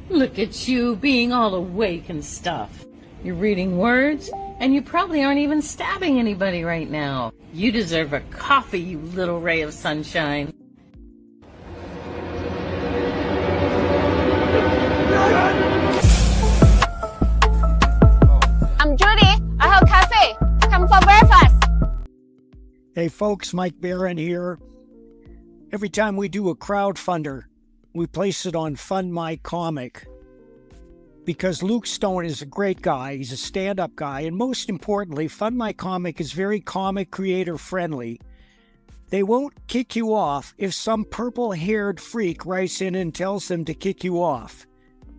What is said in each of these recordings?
Look at you being all awake and stuff. You're reading words, and you probably aren't even stabbing anybody right now. You deserve a coffee, you little ray of sunshine. I'm Judy. I have cafe. Come for breakfast. Hey folks, Mike Barron here. Every time we do a crowdfunder, we place it on Fund My Comic. Because Luke Stone is a great guy, he's a stand-up guy, and most importantly, Fund My Comic is very comic creator friendly. They won't kick you off if some purple-haired freak writes in and tells them to kick you off.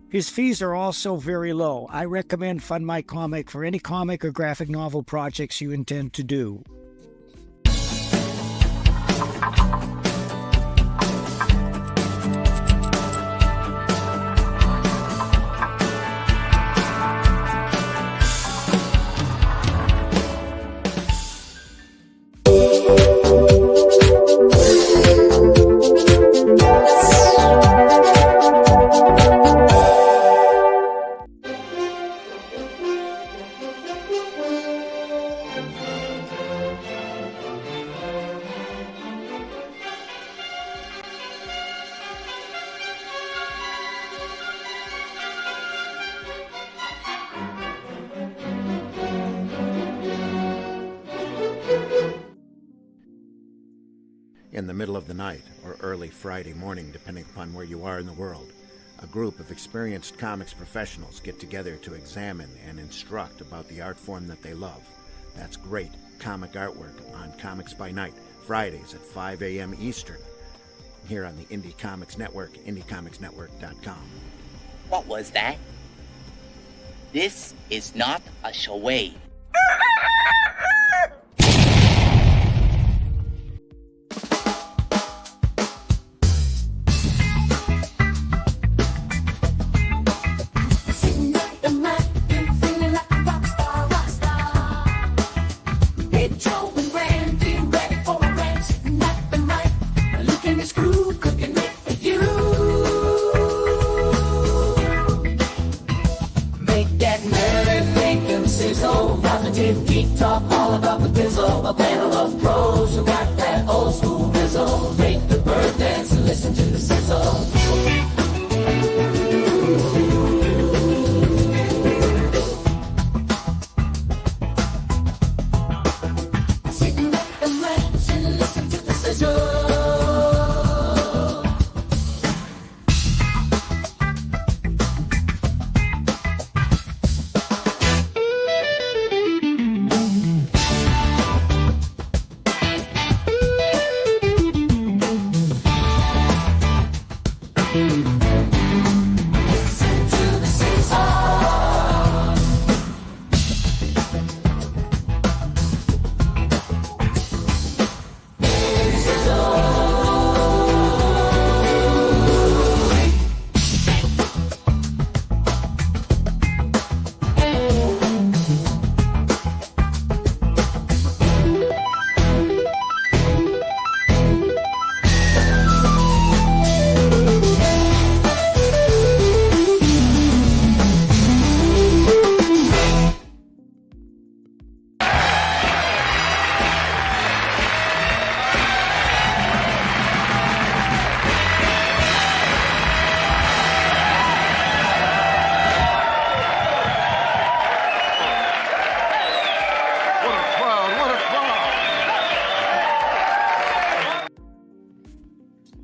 His fees are also very low. I recommend Fund My Comic for any comic or graphic novel projects you intend to do. In the middle of the night or early Friday morning, depending upon where you are in the world, a group of experienced comics professionals get together to examine and instruct about the art form that they love. That's great comic artwork on Comics by Night, Fridays at 5 a.m. Eastern, here on the Indie Comics Network, indiecomicsnetwork.com. What was that? This is not a charade. Geek talk all about the bizzle. A panel of pros who got that old school bizzle. Make the bird dance and listen to the sizzle. Sit back and relax and listen to the sizzle.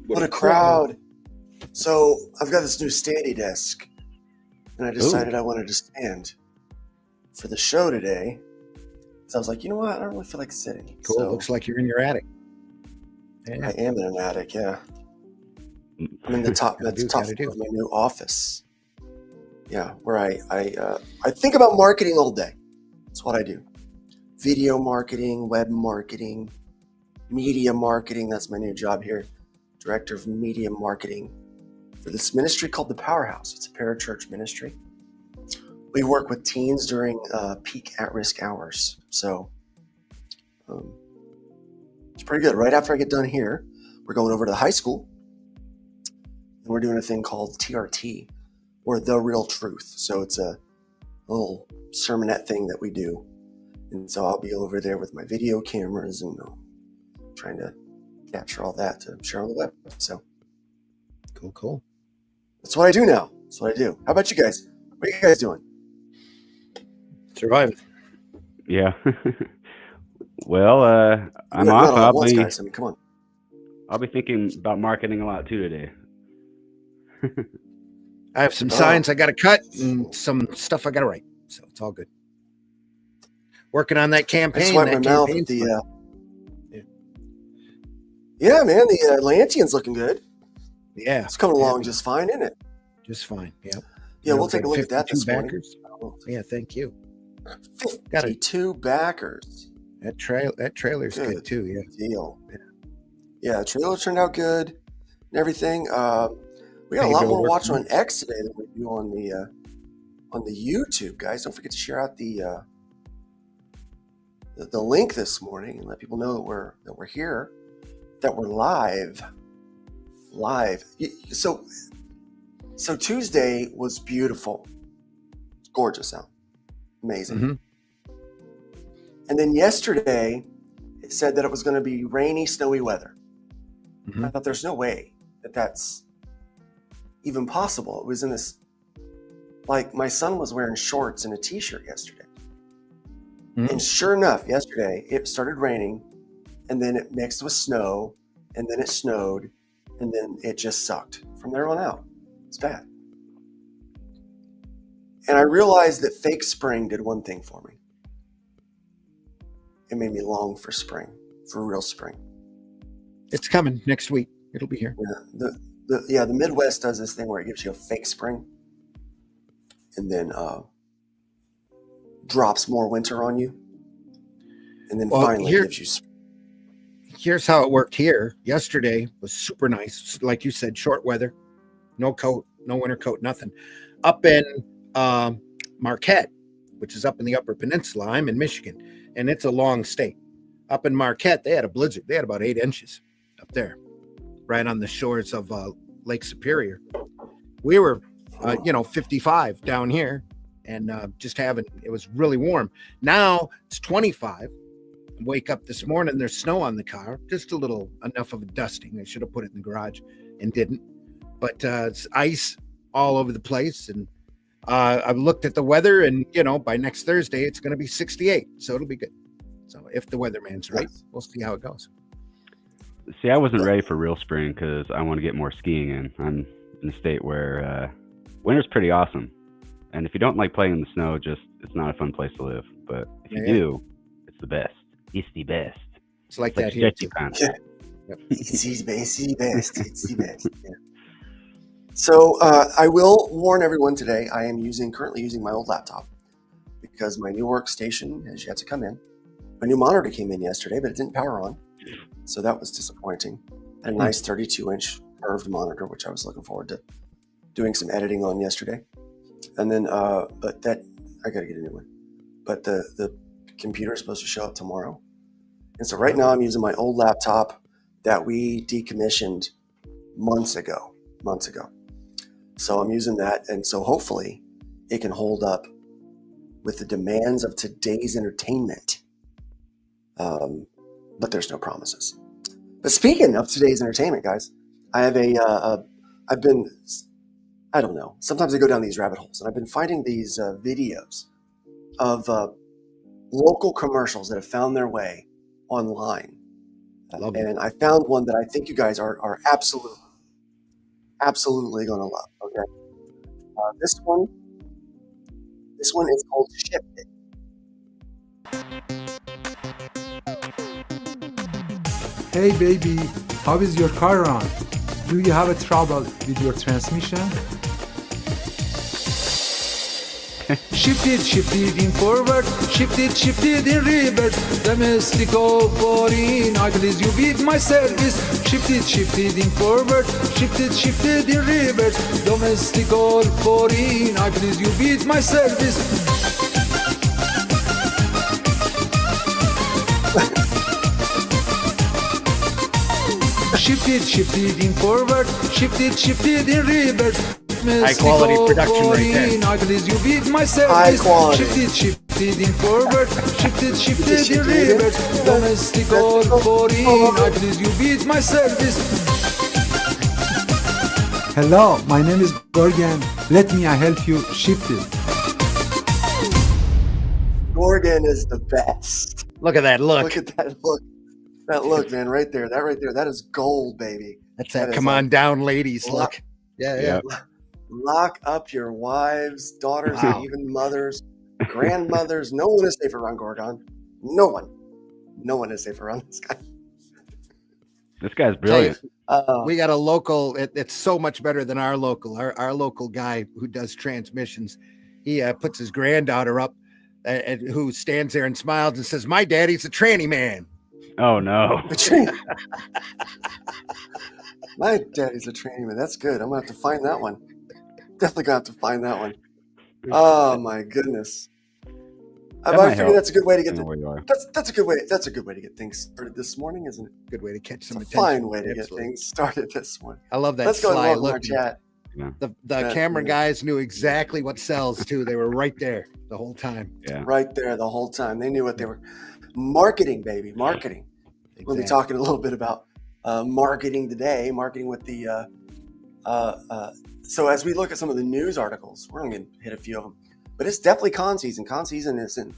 What a crowd. So I've got this new standy desk, and I decided I wanted to stand for the show today. So I was like, you know what? I don't really feel like sitting. Cool. So Looks like you're in your attic. I am in an attic, yeah. I'm in the top floor of my new office. Yeah, where I think about marketing all day. That's what I do. Video marketing, web marketing, media marketing. That's my new job here. Director of Media Marketing for this ministry called The Powerhouse. It's a parachurch ministry. We work with teens during peak at-risk hours. So it's pretty good. Right after I get done here, we're going over to the high school, and we're doing a thing called TRT, or The Real Truth. So it's a little sermonette thing that we do. And so I'll be over there with my video cameras and trying to capture all that to share on the web. So Cool. that's what I do now. That's what I do. How about you guys? What are you guys doing? Surviving. Yeah. Well, I'm Not off. all at once, guys. I mean, come on. I'll be thinking about marketing a lot too today. I have some signs I got to cut and some stuff I got to write. So it's all good. Working on that I campaign. swipe my mouth at the. Yeah, man, the Atlantean's looking good. Yeah. It's coming along just fine, isn't it? Just fine. Yep. Yeah, we'll take a look at that this morning. Backers. Yeah, thank you. 52 backers. That trailer's good too. Yeah. Deal. Yeah, the trailer turned out good and everything. We got a lot more watching on X today than we do on the YouTube, guys. Don't forget to share out the link this morning and let people know that we're here, that we're live. So Tuesday was beautiful. It's gorgeous out. Amazing. Mm-hmm. And then yesterday, it said that it was going to be rainy, snowy weather. Mm-hmm. I thought there's no way that that's even possible. It was in this, like, my son was wearing shorts and a t-shirt yesterday. Mm-hmm. And sure enough, yesterday, it started raining, and then it mixed with snow, and then it snowed, and then it just sucked from there on out. It's bad. And I realized that fake spring did one thing for me. It made me long for spring, for real spring. It's coming next week. It'll be here. Yeah, the Midwest does this thing where it gives you a fake spring and then drops more winter on you. And then finally gives you spring. Here's how it worked here. Yesterday was super nice. Like you said, short weather, no coat, no winter coat, nothing. Up in Marquette, which is up in the Upper Peninsula. I'm in Michigan, and it's a long state. Up in Marquette, they had a blizzard. They had about 8 inches up there, right on the shores of Lake Superior. We were, 55 down here, and it was really warm. Now it's 25. Wake up this morning, there's snow on the car, just a little, enough of a dusting. I should have put it in the garage and didn't. But it's ice all over the place. And I've looked at the weather, and, by next Thursday, it's going to be 68. So it'll be good. So if the weatherman's right, we'll see how it goes. See, I wasn't ready for real spring because I want to get more skiing in. I'm in a state where winter's pretty awesome. And if you don't like playing in the snow, it's not a fun place to live. But if you do, it's the best. It's the best. It's like that here too. Yeah. Yep. It's the best. It's the best. Yeah. So I will warn everyone today, I am currently using my old laptop because my new workstation has yet to come in. My new monitor came in yesterday, but it didn't power on. So that was disappointing. And a nice 32-inch curved monitor, which I was looking forward to doing some editing on yesterday. And then, I got to get a new one. But the computer is supposed to show up tomorrow. And so right now I'm using my old laptop that we decommissioned months ago. So I'm using that. And so hopefully it can hold up with the demands of today's entertainment. But there's no promises. But speaking of today's entertainment, guys, I have I don't know. Sometimes I go down these rabbit holes, and I've been finding these videos of local commercials that have found their way online. And I found one that I think you guys are absolutely going to love. Okay, this one is called Ship It. Hey baby, how is your car run? Do you have a trouble with your transmission? Shift it in forward, shift it in reverse. Domestic or foreign, I please you with my service. Shift it in forward, shift it in reverse. Domestic or foreign, I please you with my service. Shift it in forward, shift it in reverse. High quality production right there. Please you beat my service. High quality. Shifted in forward, shifted in reverse. Domestic or foreign, please you beat my service. Hello, my name is Gorgon. Let me help you shift it. Gorgon is the best. Look at that look. Look at that look. That look, man, right there. That right there. That is gold, baby. That's that is come on down, ladies look. Yeah. Lock up your wives, daughters, and even mothers, grandmothers. No one is safe around Gorgon. No one. No one is safe around this guy. This guy's brilliant. We got a local. It's so much better than our local. Our local guy who does transmissions. He puts his granddaughter up, and who stands there and smiles and says, "My daddy's a tranny man." Oh no. My daddy's a tranny man. That's good. I'm gonna have to find that one. Definitely gonna have to find that one. Oh my goodness. I figure that's a good way to get that's a good way. That's a good way to get things started this morning, isn't it? Good way to catch some It's a attention. fine way to get things started this morning. I love that Let's go and sly welcome our look. chat. The camera guys knew exactly what sells too. They were right there the whole time. Yeah. Right there the whole time. They knew what they were. Marketing, baby. Marketing. We'll be talking a little bit about marketing today. Marketing with the so as we look at some of the news articles, we're going to hit a few of them. But it's definitely con season. Con season is in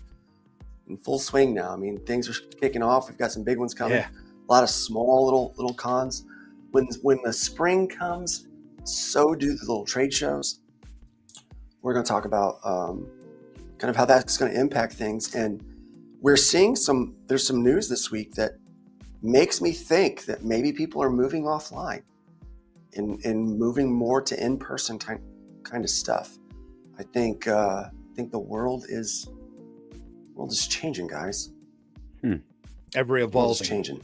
full swing now. I mean, things are kicking off. We've got some big ones coming. A lot of small little cons. When the spring comes, so do the little trade shows. We're going to talk about kind of how that's going to impact things. And we're seeing there's some news this week that makes me think that maybe people are moving offline and moving more to in-person kind of stuff. I think the world is changing, guys. Ever evolving. Changing.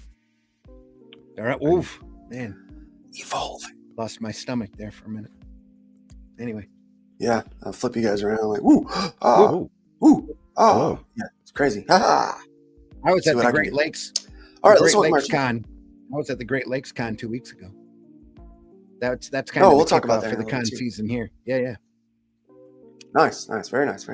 All right. Oof, man. Evolving. Lost my stomach there for a minute. Anyway. Yeah, I'll flip you guys around like, woo, ah, woo, oh, yeah, it's crazy. I was at the Great Lakes. All right, Great let's Lakes Con. I was at the Great Lakes Con 2 weeks ago. That's kind of we'll the talk about kickoff that for the in a con little bit, too. season here. Yeah. Nice, very nice.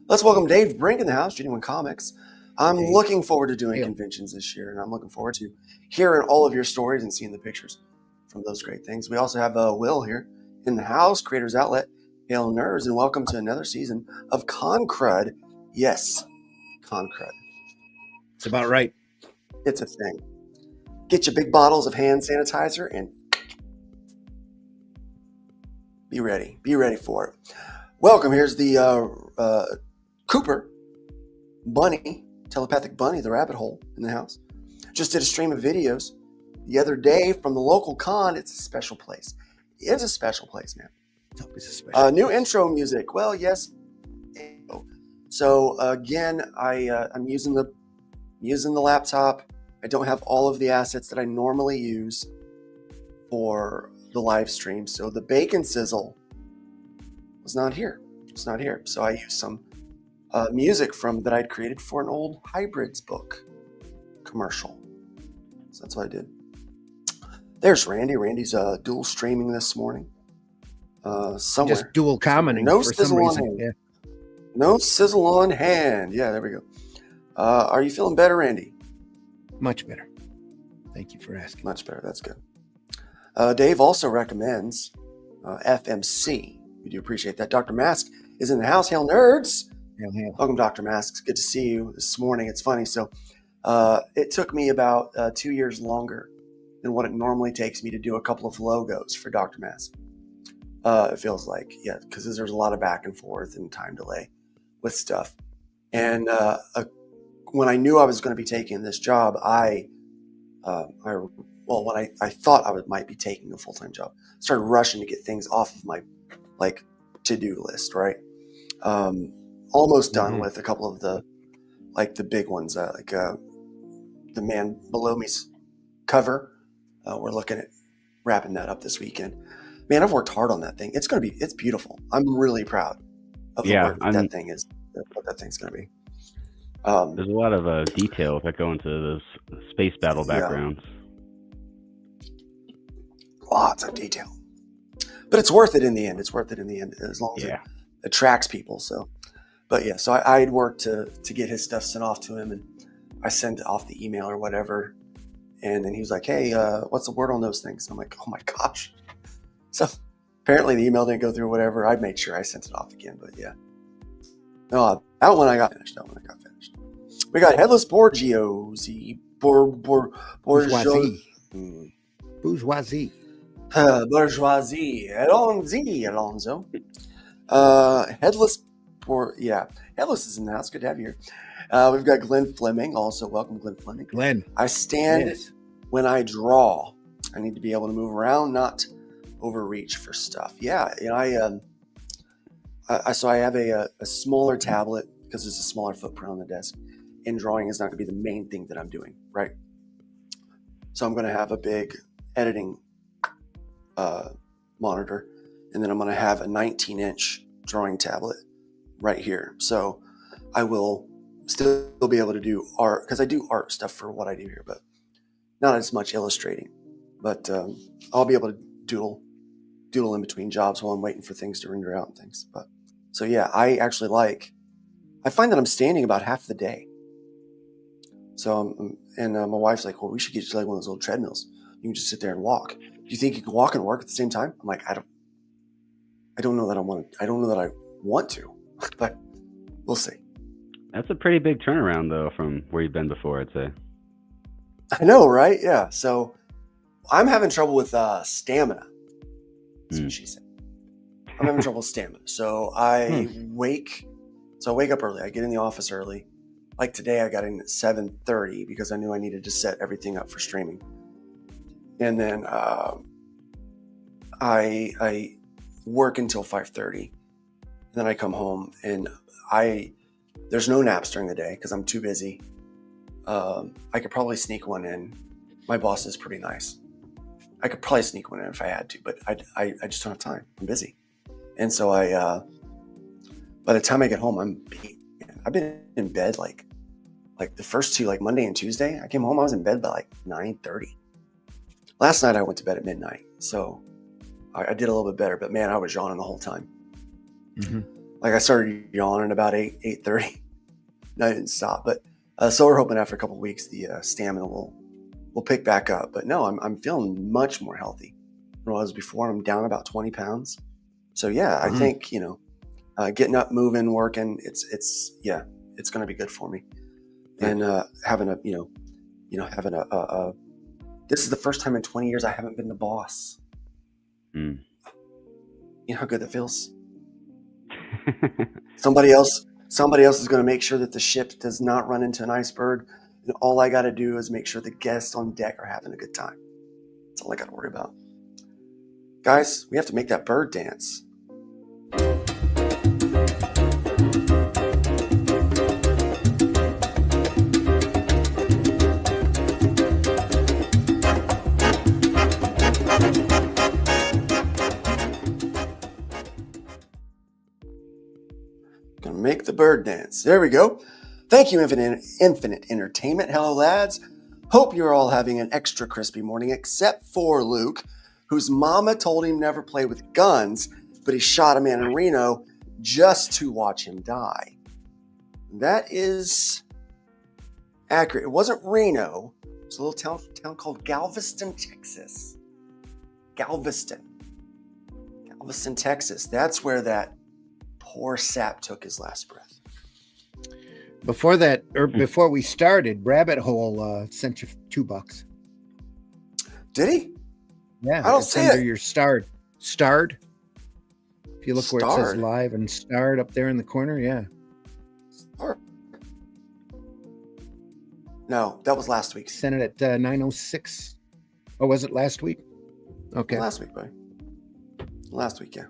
Let's welcome Dave Brink in the house, Genuine Comics. I'm looking forward to doing conventions this year, and I'm looking forward to hearing all of your stories and seeing the pictures from those great things. We also have Will here in the house, Creators Outlet, Hail Nerds, and welcome to another season of Con Crud. Yes, Con Crud. It's about right. It's a thing. Get your big bottles of hand sanitizer and be ready. Be ready for it. Welcome. Here's the Cooper Bunny, telepathic bunny, the rabbit hole in the house. Just did a stream of videos the other day from the local con. It's a special place. It's a special place, man. It's always a special new place. intro music. Well, yes. So again, I'm using the laptop. I don't have all of the assets that I normally use for the live stream. So the bacon sizzle was not here. It's not here. So I used some music that I'd created for an old Hybrids book commercial. So that's what I did. There's Randy. Randy's dual streaming this morning. Somewhere. Just dual commenting No for sizzle some on reason. hand. Yeah. No sizzle on hand. Yeah, there we go. Are you feeling better, Randy? Much better. Thank you for asking. Much better. That's good. Dave also recommends FMC. We do appreciate that. Dr. Mask is in the house. Hail, nerds. Hail. Welcome, Dr. Mask. It's good to see you this morning. It's funny. So it took me about 2 years longer than what it normally takes me to do a couple of logos for Dr. Mask. It feels like, yeah, because there's a lot of back and forth and time delay with stuff. And when I knew I was going to be taking this job, when I thought I might be taking a full-time job, started rushing to get things off of my to-do list, right? Almost done with a couple of the big ones, the Man Below Me's cover. We're looking at wrapping that up this weekend. Man, I've worked hard on that thing. It's beautiful. I'm really proud of the work that thing is, what that thing's going to be. There's a lot of details that go into those space battle backgrounds. Lots of detail. But it's worth it in the end. It's worth it in the end as long as it attracts people. So, but yeah, so I had worked to get his stuff sent off to him, and I sent off the email or whatever. And then he was like, "Hey, what's the word on those things?" I'm like, "Oh my gosh!" So apparently the email didn't go through. Whatever. I made sure I sent it off again. But yeah, no, that one I got finished. We got headless Borgiozzi, Bourgeoisie. Bourgeoisie. Bourgeoisie. Alonzo. Headless. Headless is in the house. Good to have you here. We've got Glenn Fleming. Also, welcome, Glenn Fleming. Glenn. I stand when I draw. I need to be able to move around, not overreach for stuff. Yeah, so I have a smaller tablet because there's a smaller footprint on the desk. And drawing is not going to be the main thing that I'm doing, right? So I'm going to have a big editing monitor, and then I'm going to have a 19-inch drawing tablet right here. So I will still be able to do art, because I do art stuff for what I do here, but not as much illustrating. But I'll be able to doodle in between jobs while I'm waiting for things to render out and things. But so yeah, I find that I'm standing about half the day. So my wife's like, "Well, we should get you like one of those little treadmills. You can just sit there and walk. Do you think you can walk and work at the same time?" I'm like, I don't know that I want to, but we'll see. That's a pretty big turnaround though from where you've been before, I'd say. I know, right? Yeah. So I'm having trouble with stamina. That's what she said. I'm having trouble with stamina. So I wake up early. I get in the office early. Like today, I got in at 7:30 because I knew I needed to set everything up for streaming. And then I work until 5:30. Then I come home, and there's no naps during the day because I'm too busy. I could probably sneak one in. My boss is pretty nice. I could probably sneak one in if I had to, but I just don't have time. I'm busy. And so by the time I get home, I'm beat. I've been in bed like the first two, like Monday and Tuesday. I came home, I was in bed by like 9:30. Last night I went to bed at midnight, so I did a little bit better. But man, I was yawning the whole time. Mm-hmm. Like I started yawning about 8:30. No, I didn't stop. But so we're hoping after a couple of weeks the stamina will pick back up. But no, I'm feeling much more healthy than I was before. I'm down about 20 pounds. So yeah, I think getting up, moving, working, it's going to be good for me. And having this is the first time in 20 years I haven't been the boss. You know how good that feels? Somebody else is going to make sure that the ship does not run into an iceberg. And all I got to do is make sure the guests on deck are having a good time. That's all I got to worry about. Guys, we have to make that bird dance. Gonna make the bird dance. There we go. Thank you, Infinite Entertainment. Hello, lads. Hope you're all having an extra crispy morning, except for Luke, whose mama told him never play with guns, but he shot a man in Reno just to watch him die. That is accurate. It wasn't Reno. It's a little town called Galveston, Texas. Galveston, Texas. That's where that poor sap took his last breath. Before that, or before we started, Rabbit Hole sent you $2. Did he? Yeah, I don't it's see under it. your starred. If you look where it says live and starred up there in the corner, yeah. Starred. No, that was last week. Sent it at 9:06. Oh, was it last week? Okay. Last week, buddy. Last week, yeah.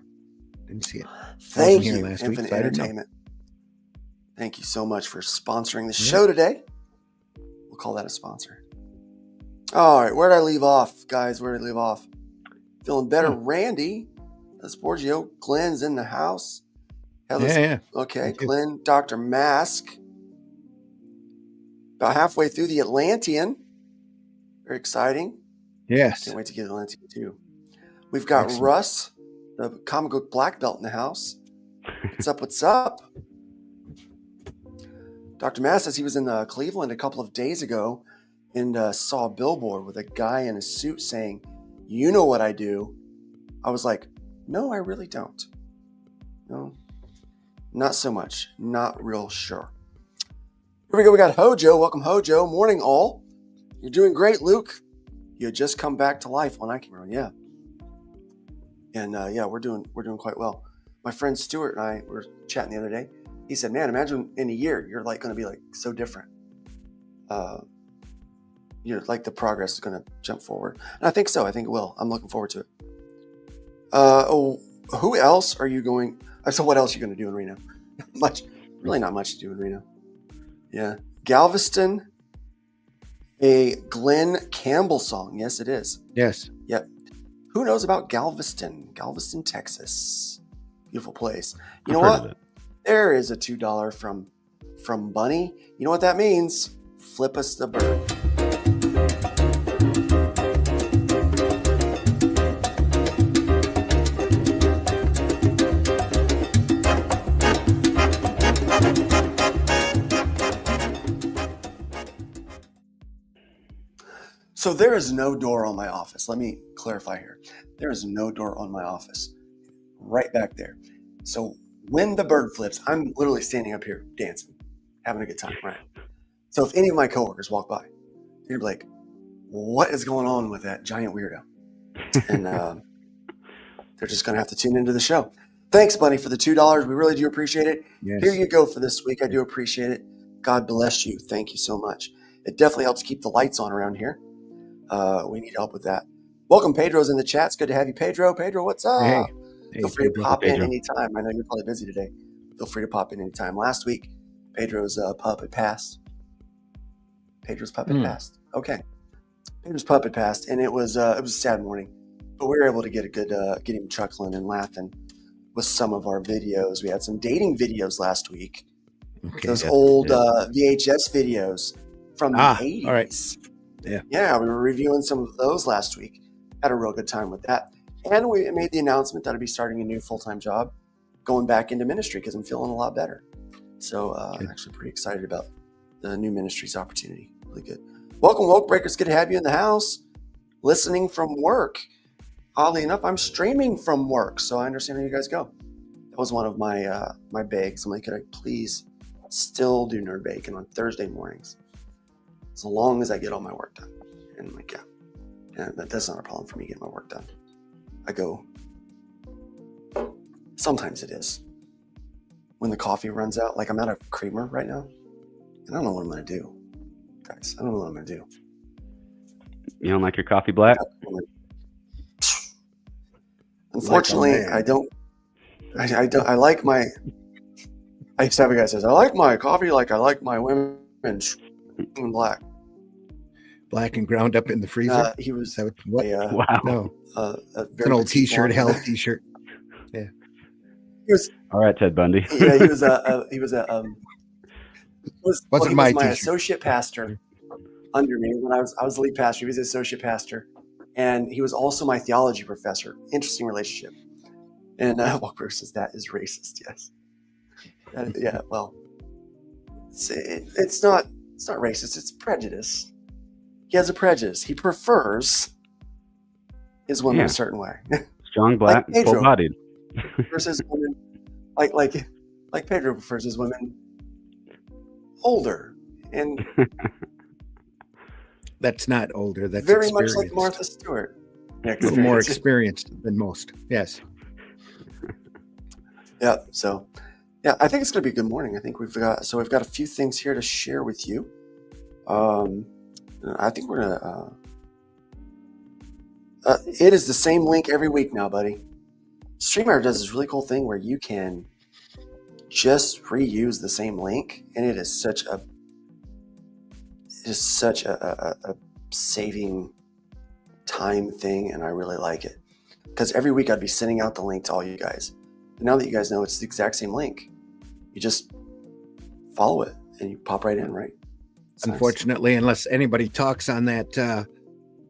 Didn't see it. Thank you, Infinite Entertainment. Thank you so much for sponsoring the show today. We'll call that a sponsor. All right, where did I leave off, guys? Where did I leave off? Feeling better, Randy. Sporgio. Glenn's in the house. Yeah. Okay, Glenn, Dr. Mask. About halfway through the Atlantean. Very exciting. Yes. Can't wait to get Atlantean too. We've got Russ the comic book black belt in the house. What's up? What's up? Dr. Matt says he was in Cleveland a couple of days ago and saw a billboard with a guy in a suit saying, "You know what I do." I was like, no, I really don't. No, not so much. Not real sure. Here we go. We got Hojo. Welcome, Hojo. Morning, all. You're doing great, Luke. You had just come back to life when I came around. Yeah. And yeah, we're doing quite well. My friend Stuart and I were chatting the other day. He said, "Man, imagine in a year you're like going to be like so different. You're like the progress is going to jump forward." And I think so. I think it will. I'm looking forward to it. Who else are you going? So what else are you going to do in Reno? Really not much to do in Reno. Yeah, Galveston, a Glenn Campbell song. Yes, it is. Yes. Yep. Who knows about Galveston? Galveston, Texas. Beautiful place. You know what? There is a $2 from Bunny. You know what that means? Flip us the bird. So there is no door on my office. Let me clarify here. There is no door on my office. Right back there. So when the bird flips, I'm literally standing up here dancing, having a good time, right? So if any of my coworkers walk by, they're like, "What is going on with that giant weirdo?" And they're just going to have to tune into the show. Thanks, Bunny, for the $2. We really do appreciate it. Yes. Here you go for this week. I do appreciate it. God bless you. Thank you so much. It definitely helps keep the lights on around here. We need help with that. Welcome, Pedro's in the chat. It's good to have you, Pedro. Pedro, what's up? Hey, Feel free to pop Pedro. in anytime. I know you're probably busy today. Feel free to pop in anytime. Last week, Pedro's pup had passed. Pedro's pup had passed. Okay. Pedro's pup had passed, and it was a sad morning. But we were able to get him chuckling and laughing with some of our videos. We had some dating videos last week. Okay. Those old VHS videos from the 80s. All right. Yeah, we were reviewing some of those last week. Had a real good time with that. And we made the announcement that I'd be starting a new full-time job, going back into ministry because I'm feeling a lot better. So I'm actually pretty excited about the new ministry's opportunity. Really good. Welcome, Woke Breakers. Good to have you in the house. Listening from work. Oddly enough, I'm streaming from work, so I understand where you guys go. That was one of my my begs. I'm like, could I please still do Nerd Bacon on Thursday mornings? As long as I get all my work done. And I'm like, yeah, that's not a problem for me getting my work done. I go, sometimes it is. When the coffee runs out, like I'm out of creamer right now, and I don't know what I'm going to do. Guys, I don't know what I'm going to do. You don't like your coffee black? Unfortunately, I don't. I like my. I used to have a guy that says, "I like my coffee like I like my women in black." Black and ground up in the freezer. He was. Is that what? Wow. No. It's an old T-shirt, hell T-shirt. Yeah. He was. All right, Ted Bundy. Yeah, he was my t-shirt. associate pastor under me when I was the lead pastor. He was the associate pastor, and he was also my theology professor. Interesting relationship. And Walker says that is racist. Yes. Yeah. Well, it's not racist. It's prejudice. He has a prejudice. He prefers his women a certain way. Strong, black, like Pedro, full-bodied. prefers his women like Pedro prefers his women older and that's not older. That's very much like Martha Stewart. A little more experienced than most. Yes. Yeah. So, yeah, I think it's going to be a good morning. I think we've got a few things here to share with you. I think we're gonna. It is the same link every week now, buddy. StreamYard does this really cool thing where you can just reuse the same link, and it is such a saving time thing, and I really like it because every week I'd be sending out the link to all you guys. But now that you guys know it's the exact same link, you just follow it and you pop right in, right? It's Unfortunately, nice. Unless anybody talks on that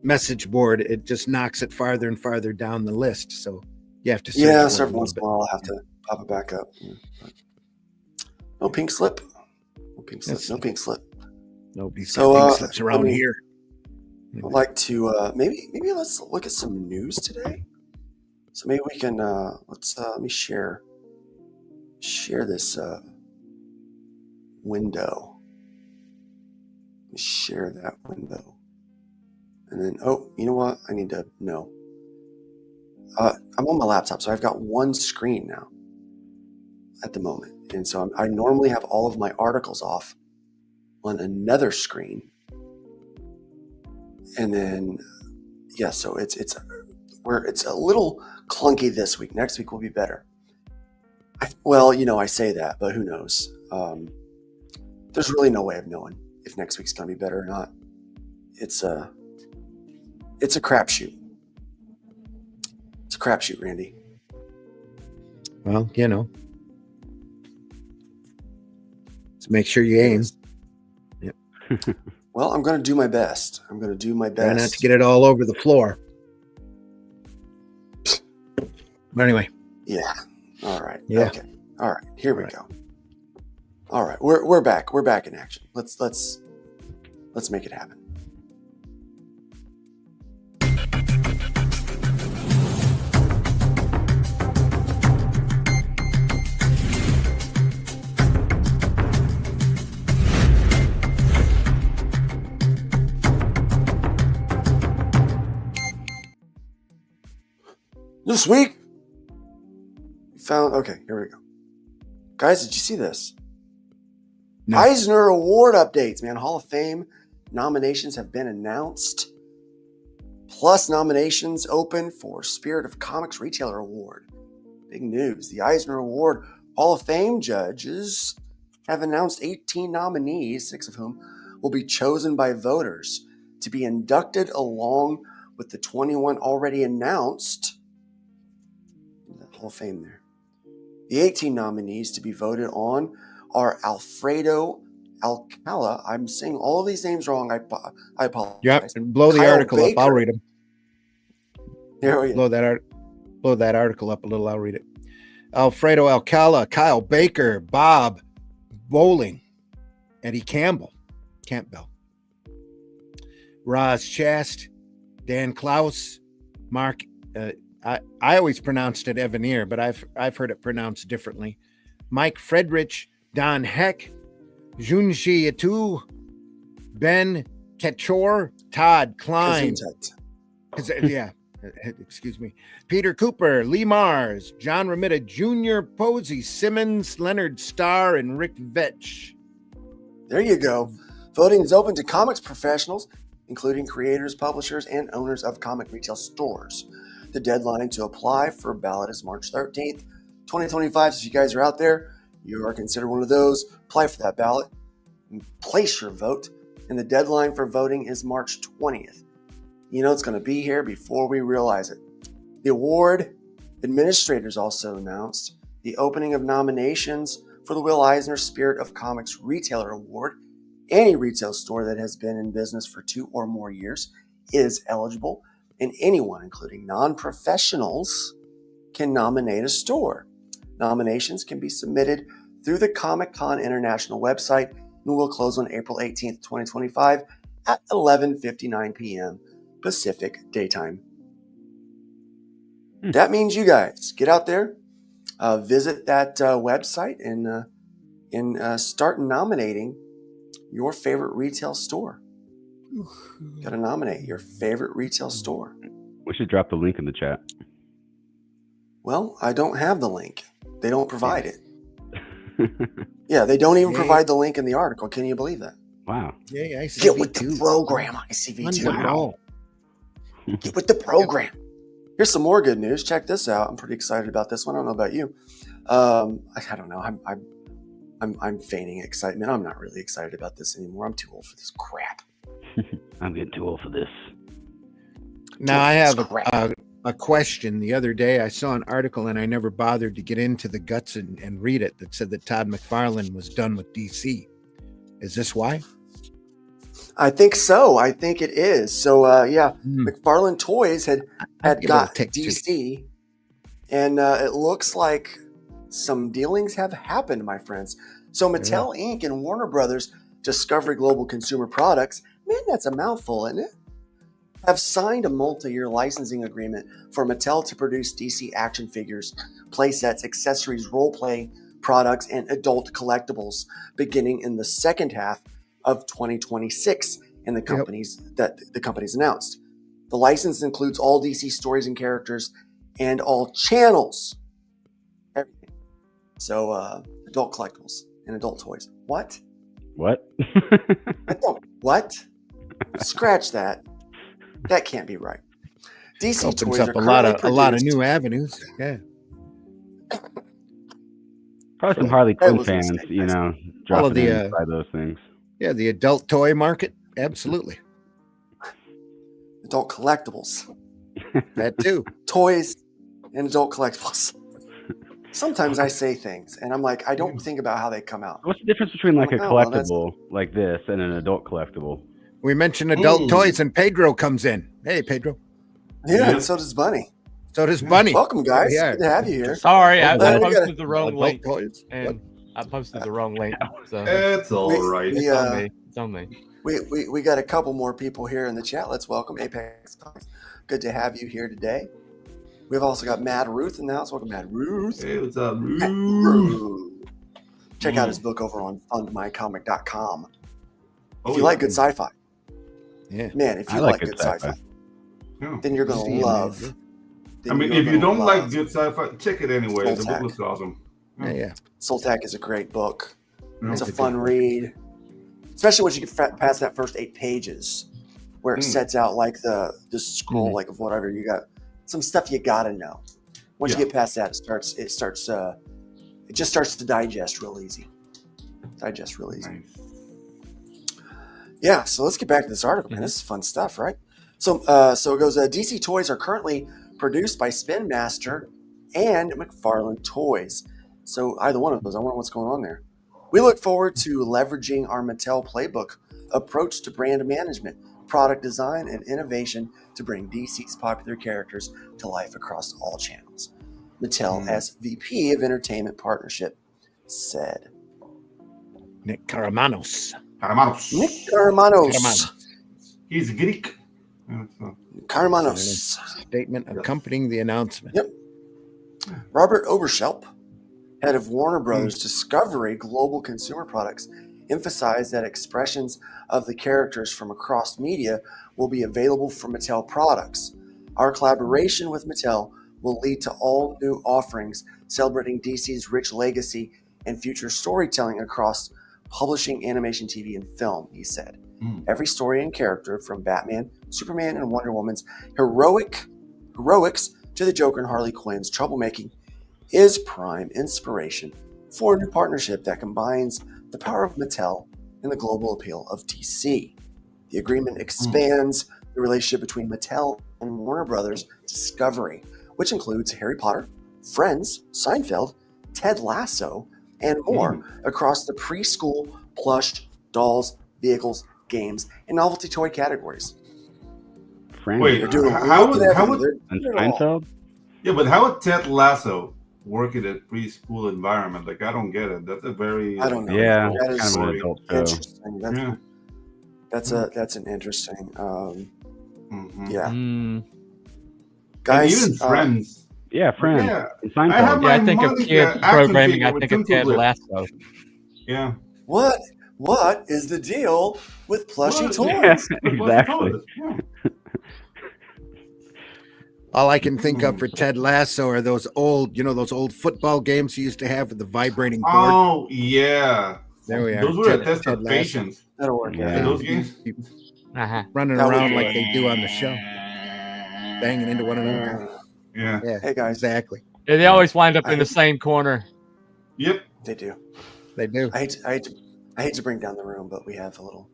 message board, it just knocks it farther and farther down the list. So You have to search Yeah, for so it a every little once in bit. a while I'll have to pop it back up. Yeah, but no pink slip. No pink slip. That's- No pink slip. Nobody's So, got pink slips around here. I'd like to maybe let's look at some news today. So maybe we can let me share this window. Let me share that window. And then you know what? I need to know. I'm on my laptop, so I've got one screen now at the moment. And so I normally have all of my articles off on another screen. And then so it's a little clunky this week. Next week will be better. I say that, but who knows? There's really no way of knowing if next week's going to be better or not. It's a crapshoot. It's a crapshoot, Randy. Well, let's make sure you aim. Yep. Well, I'm going to do my best. Try not to get it all over the floor. But anyway. Yeah. All right. Yeah. Okay. All right. Here we go. All right. We're back. We're back in action. Let's make it happen. This week, we found. Okay, here we go. Guys, did you see this? No. Eisner Award updates, man. Hall of Fame nominations have been announced. Plus nominations open for Spirit of Comics Retailer Award. Big news. The Eisner Award Hall of Fame judges have announced 18 nominees, 6 of whom will be chosen by voters to be inducted along with the 21 already announced. Hall of Fame there. The 18 nominees to be voted on are Alfredo Alcala. I'm saying all of these names wrong. I apologize. Yep. Blow the Kyle article Baker. up. I'll read them. Here we go. Blow that article up a little. I'll read it. Alfredo Alcala, Kyle Baker, Bob Bowling, Eddie Campbell, Roz Chast, Dan Klaus, Mark. I always pronounced it Evanier, but I've heard it pronounced differently. Mike Friedrich, Don Heck, Junji Atu, Ben Ketchor, Todd Klein. Yeah, excuse me. Peter Cooper, Lee Mars, John Romita Jr., Posey Simmons, Leonard Starr, and Rick Vetch. There you go. Voting is open to comics professionals, including creators, publishers, and owners of comic retail stores. The deadline to apply for a ballot is March 13th, 2025. So if you guys are out there, you are considered one of those, apply for that ballot and place your vote. And the deadline for voting is March 20th. You know it's going to be here before we realize it. The award administrators also announced the opening of nominations for the Will Eisner Spirit of Comics Retailer Award. Any retail store that has been in business for 2 or more years is eligible, and anyone, including non-professionals, can nominate a store. Nominations can be submitted through the Comic-Con International website and will close on April 18th, 2025 at 11:59 p.m. Pacific Daytime. That means you guys get out there, visit that website, and start nominating your favorite retail store. Got to nominate your favorite retail store. We should drop the link in the chat. Well, I don't have the link. They don't provide it. Yeah, they don't even provide the link in the article. Can you believe that? Wow. Yeah, ICV2. Get with the program, ICV2. Wow. Get with the program. Here's some more good news. Check this out. I'm pretty excited about this one. I don't know about you. I don't know. I'm feigning excitement. I'm not really excited about this anymore. I'm too old for this crap. I'm getting too old for this. Now I have a question. The other day I saw an article and I never bothered to get into the guts and read it that said that Todd McFarlane was done with DC. Is this why? I think so. I think it is. So McFarlane Toys had got DC. And it looks like some dealings have happened, my friends. So Mattel Inc. and Warner Brothers Discovery Global Consumer Products, man, that's a mouthful, isn't it? Have signed a multi-year licensing agreement for Mattel to produce DC action figures, playsets, accessories, role-play products, and adult collectibles beginning in the second half of 2026 in the companies that the company's announced. The license includes all DC stories and characters and all channels. Everything. So adult collectibles and adult toys. What? What? What? Scratch that. That can't be right. DC Opens toys up are a lot of new avenues. Yeah. Probably some Harley That Quinn was a fans, mistake, you know, All of dropping the, in to buy those things. Yeah, the adult toy market. Absolutely. Adult collectibles. That too. Toys and adult collectibles. Sometimes I say things and I'm like, I don't think about how they come out. What's the difference between like a Oh, well, collectible like this and an adult collectible? We mentioned adult toys and Pedro comes in. Hey, Pedro. Yeah, and so does Bunny. So does Bunny. Welcome, guys. Yeah. Good to have you here. Sorry, I we posted gotta- the wrong Adult link. toys. And I posted the wrong link. So It's all right. We, it's on me. It's on me. we got a couple more people here in the chat. Let's welcome Apex Comics. Good to have you here today. We've also got Mad Ruth in the house. Welcome, Mad Ruth. Hey, what's up, Mad Ruth. Check out his book over on fundmycomic.com. If you like good sci-fi. Yeah. Man, if you I like like good good sci-fi, Yeah. then you're going to love. I mean, if you don't like good sci-fi, check it anyway. The Soltac. book looks awesome. Yeah. Soltac is a great book. Yeah. It's a fun read, especially once you get past that first 8 pages, where it sets out like the scroll, like of whatever you got. Some stuff you gotta know. Once you get past that, it just starts to digest real easy. Nice. Yeah, so let's get back to this article, man. This is fun stuff, right? So it goes, DC toys are currently produced by Spin Master and McFarlane Toys. So either one of those, I wonder what's going on there. We look forward to leveraging our Mattel playbook approach to brand management, product design, and innovation to bring DC's popular characters to life across all channels. Mattel, as VP of Entertainment Partnership, said. Nick Karamanos. Nick Karamanos. He's Greek. Karamanos. Statement accompanying the announcement. Yep. Robert Oberschelp, head of Warner Brothers Discovery Global Consumer Products, emphasized that expressions of the characters from across media will be available for Mattel products. Our collaboration with Mattel will lead to all new offerings celebrating DC's rich legacy and future storytelling across publishing, animation, TV, and film, he said. Every story and character, from Batman, Superman, and Wonder Woman's heroics to the Joker and Harley Quinn's troublemaking, is prime inspiration for a new partnership that combines the power of Mattel and the global appeal of DC. The agreement expands the relationship between Mattel and Warner Brothers Discovery, which includes Harry Potter, Friends, Seinfeld, Ted Lasso, and more across the preschool, plush, dolls, vehicles, games, and novelty toy categories. Wait, They're doing how would Seinfeld? Yeah, but how would Ted Lasso work in a preschool environment? Like, I don't get it. That's a very I don't know. Yeah, That is kind of an adult show. interesting. That's an interesting. Yeah, guys. And even Friends. Yeah, Friends. Yeah. And Seinfeld. I have Yeah, I my think of Monica kids action programming. figure I with think of Twinkle Ted Lip. Lasso. Yeah. What is the deal with plushie What? toys? Exactly. All I can think of for Ted Lasso are those old football games he used to have with the vibrating board. Oh, yeah. There we are. Those were a Ted- test Ted of Lasso. patience. That'll work. Yeah. Those games. Running That would around be like it. they do on the show. Banging into one another. Yeah. Yeah. Hey guys, Exactly. Yeah, they always wind up in the same corner. Yep. they do. They do. I hate to bring down the room, but we have a little.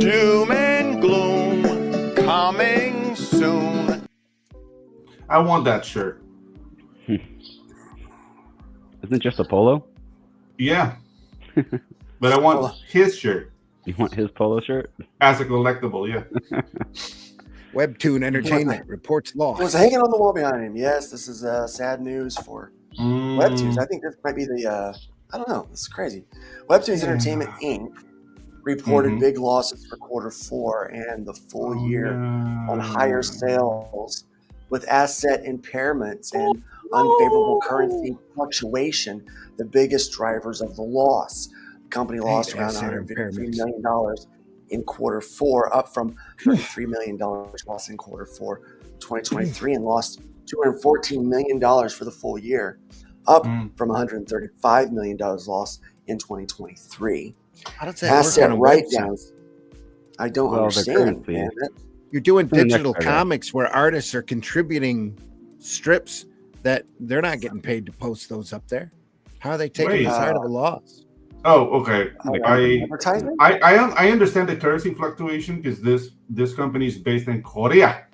Doom and gloom coming soon. I want that shirt. Isn't it just a polo? Yeah. But I want his shirt You want his polo shirt? as a collectible. Yeah. Webtoon Entertainment reports loss. It was hanging on the wall behind him. Yes, this is sad news for Webtoons. I think this might be the, I don't know. This is crazy. Webtoons Entertainment Inc. reported big losses for Q4 and the full year on higher sales with asset impairments and unfavorable currency fluctuation, the biggest drivers of the loss. The company lost around $153 million in Q4, up from $33 million loss in Q4 2023, and lost $214 million for the full year, up from $135 million loss in 2023. How does that asset work on a write-downs? I don't Well, the understand. currency. Man. You're doing The next digital paragraph. comics where artists are contributing strips that they're not getting paid to post those up there. How are they taking Wait. the side of a loss? Oh, okay. Advertising? I understand the currency fluctuation because this company is based in Korea.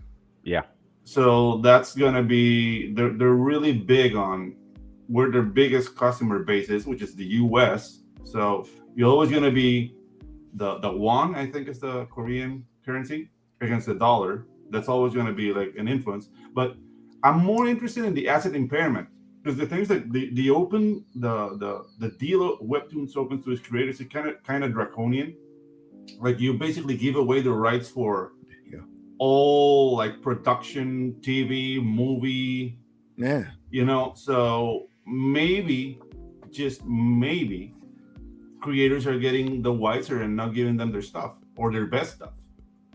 Yeah. So that's gonna be they're really big on where their biggest customer base is, which is the US. So you're always gonna be the won, I think is the Korean currency, against the dollar. That's always gonna be like an influence. But I'm more interested in the asset impairment. Because the things that the deal Webtoons opens to its creators is kind of draconian. Like you basically give away the rights for all like production, TV, movie. Yeah. You know, so maybe, just maybe, creators are getting the wiser and not giving them their stuff or their best stuff.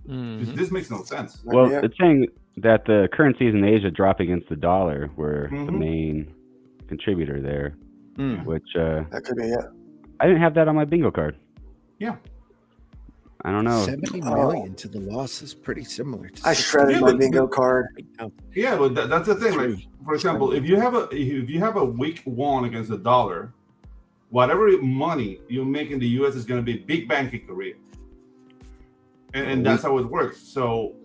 This makes no sense. Well, it's saying that the currencies in Asia drop against the dollar were the main contributor there, which that could be it. I didn't have that on my bingo card. Yeah. I don't know. 70 million to the loss is pretty similar to I shredded my bingo card. Yeah, but that's the thing. Like, for example, if you have a weak won against the dollar, whatever money you make in the U.S. is going to be big bank in Korea, and that's how it works. So,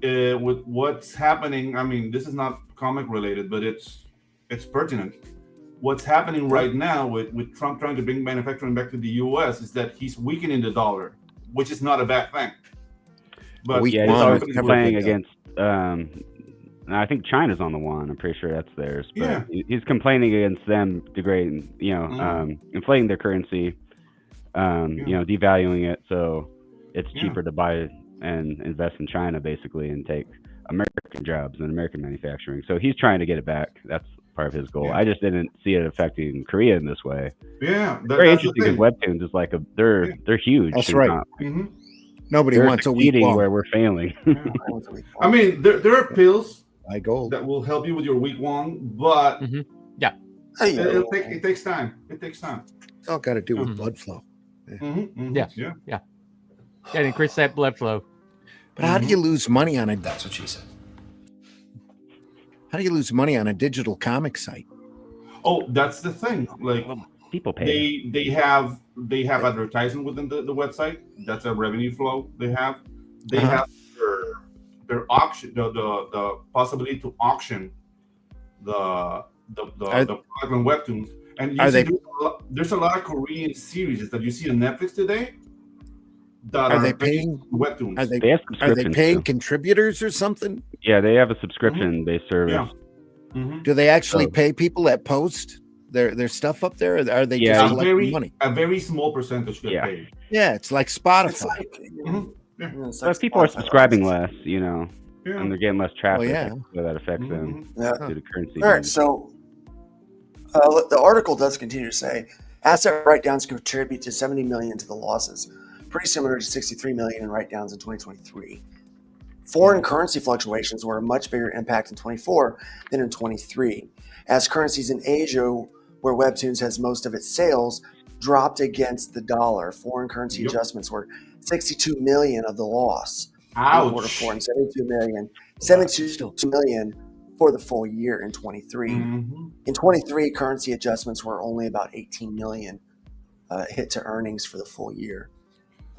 with what's happening, I mean, this is not comic related, but it's pertinent. What's happening right now with Trump trying to bring manufacturing back to the U.S. is that he's weakening the dollar, which is not a bad thing. But yeah, he's always playing against. I think China's on the one. I'm pretty sure that's theirs. But Yeah. he's complaining against them degrading, inflating their currency, devaluing it, so it's cheaper to buy and invest in China basically and take American jobs and American manufacturing. So he's trying to get it back. That's part of his goal. Yeah. I just didn't see it affecting Korea in this way. Yeah, very that's the interesting. Because Webtoons is like they're huge. That's in right. comics. Nobody They're wants a weak succeeding won. where we're failing. I mean, there are pills gold that will help you with your weak one, but yeah, it takes time. It takes time. It's all got to do with blood flow. Yeah. Yeah, and increase that blood flow. But how do you lose money on it? That's what she said. How do you lose money on a digital comic site? Oh, that's the thing. Like people pay. They have advertising within the website. That's a revenue flow they have. They have their auction, the possibility to auction the product on Webtoons. And you see there's a lot of Korean series that you see on Netflix today that Are they paying Webtoons. Are they They have are they subscriptions, paying too. contributors or something? Yeah, they have a subscription-based service. Do they actually So- pay people that post their stuff up there, or are they Yeah, just a collecting money? very small percentage get Yeah. paid. Yeah, it's like Spotify. So if people are subscribing less, and they're getting less traffic, yeah. so that affects them Yeah. to the currency. All right, so the article does continue to say asset write-downs contribute to 70 million to the losses, pretty similar to 63 million in write-downs in 2023. Foreign currency fluctuations were a much bigger impact in 24 than in 23, as currencies in Asia, where Webtoons has most of its sales, dropped against the dollar. Foreign currency adjustments were 62 million of the loss in Q4 and 72 million for the full year in 23. In 23, currency adjustments were only about 18 million hit to earnings for the full year.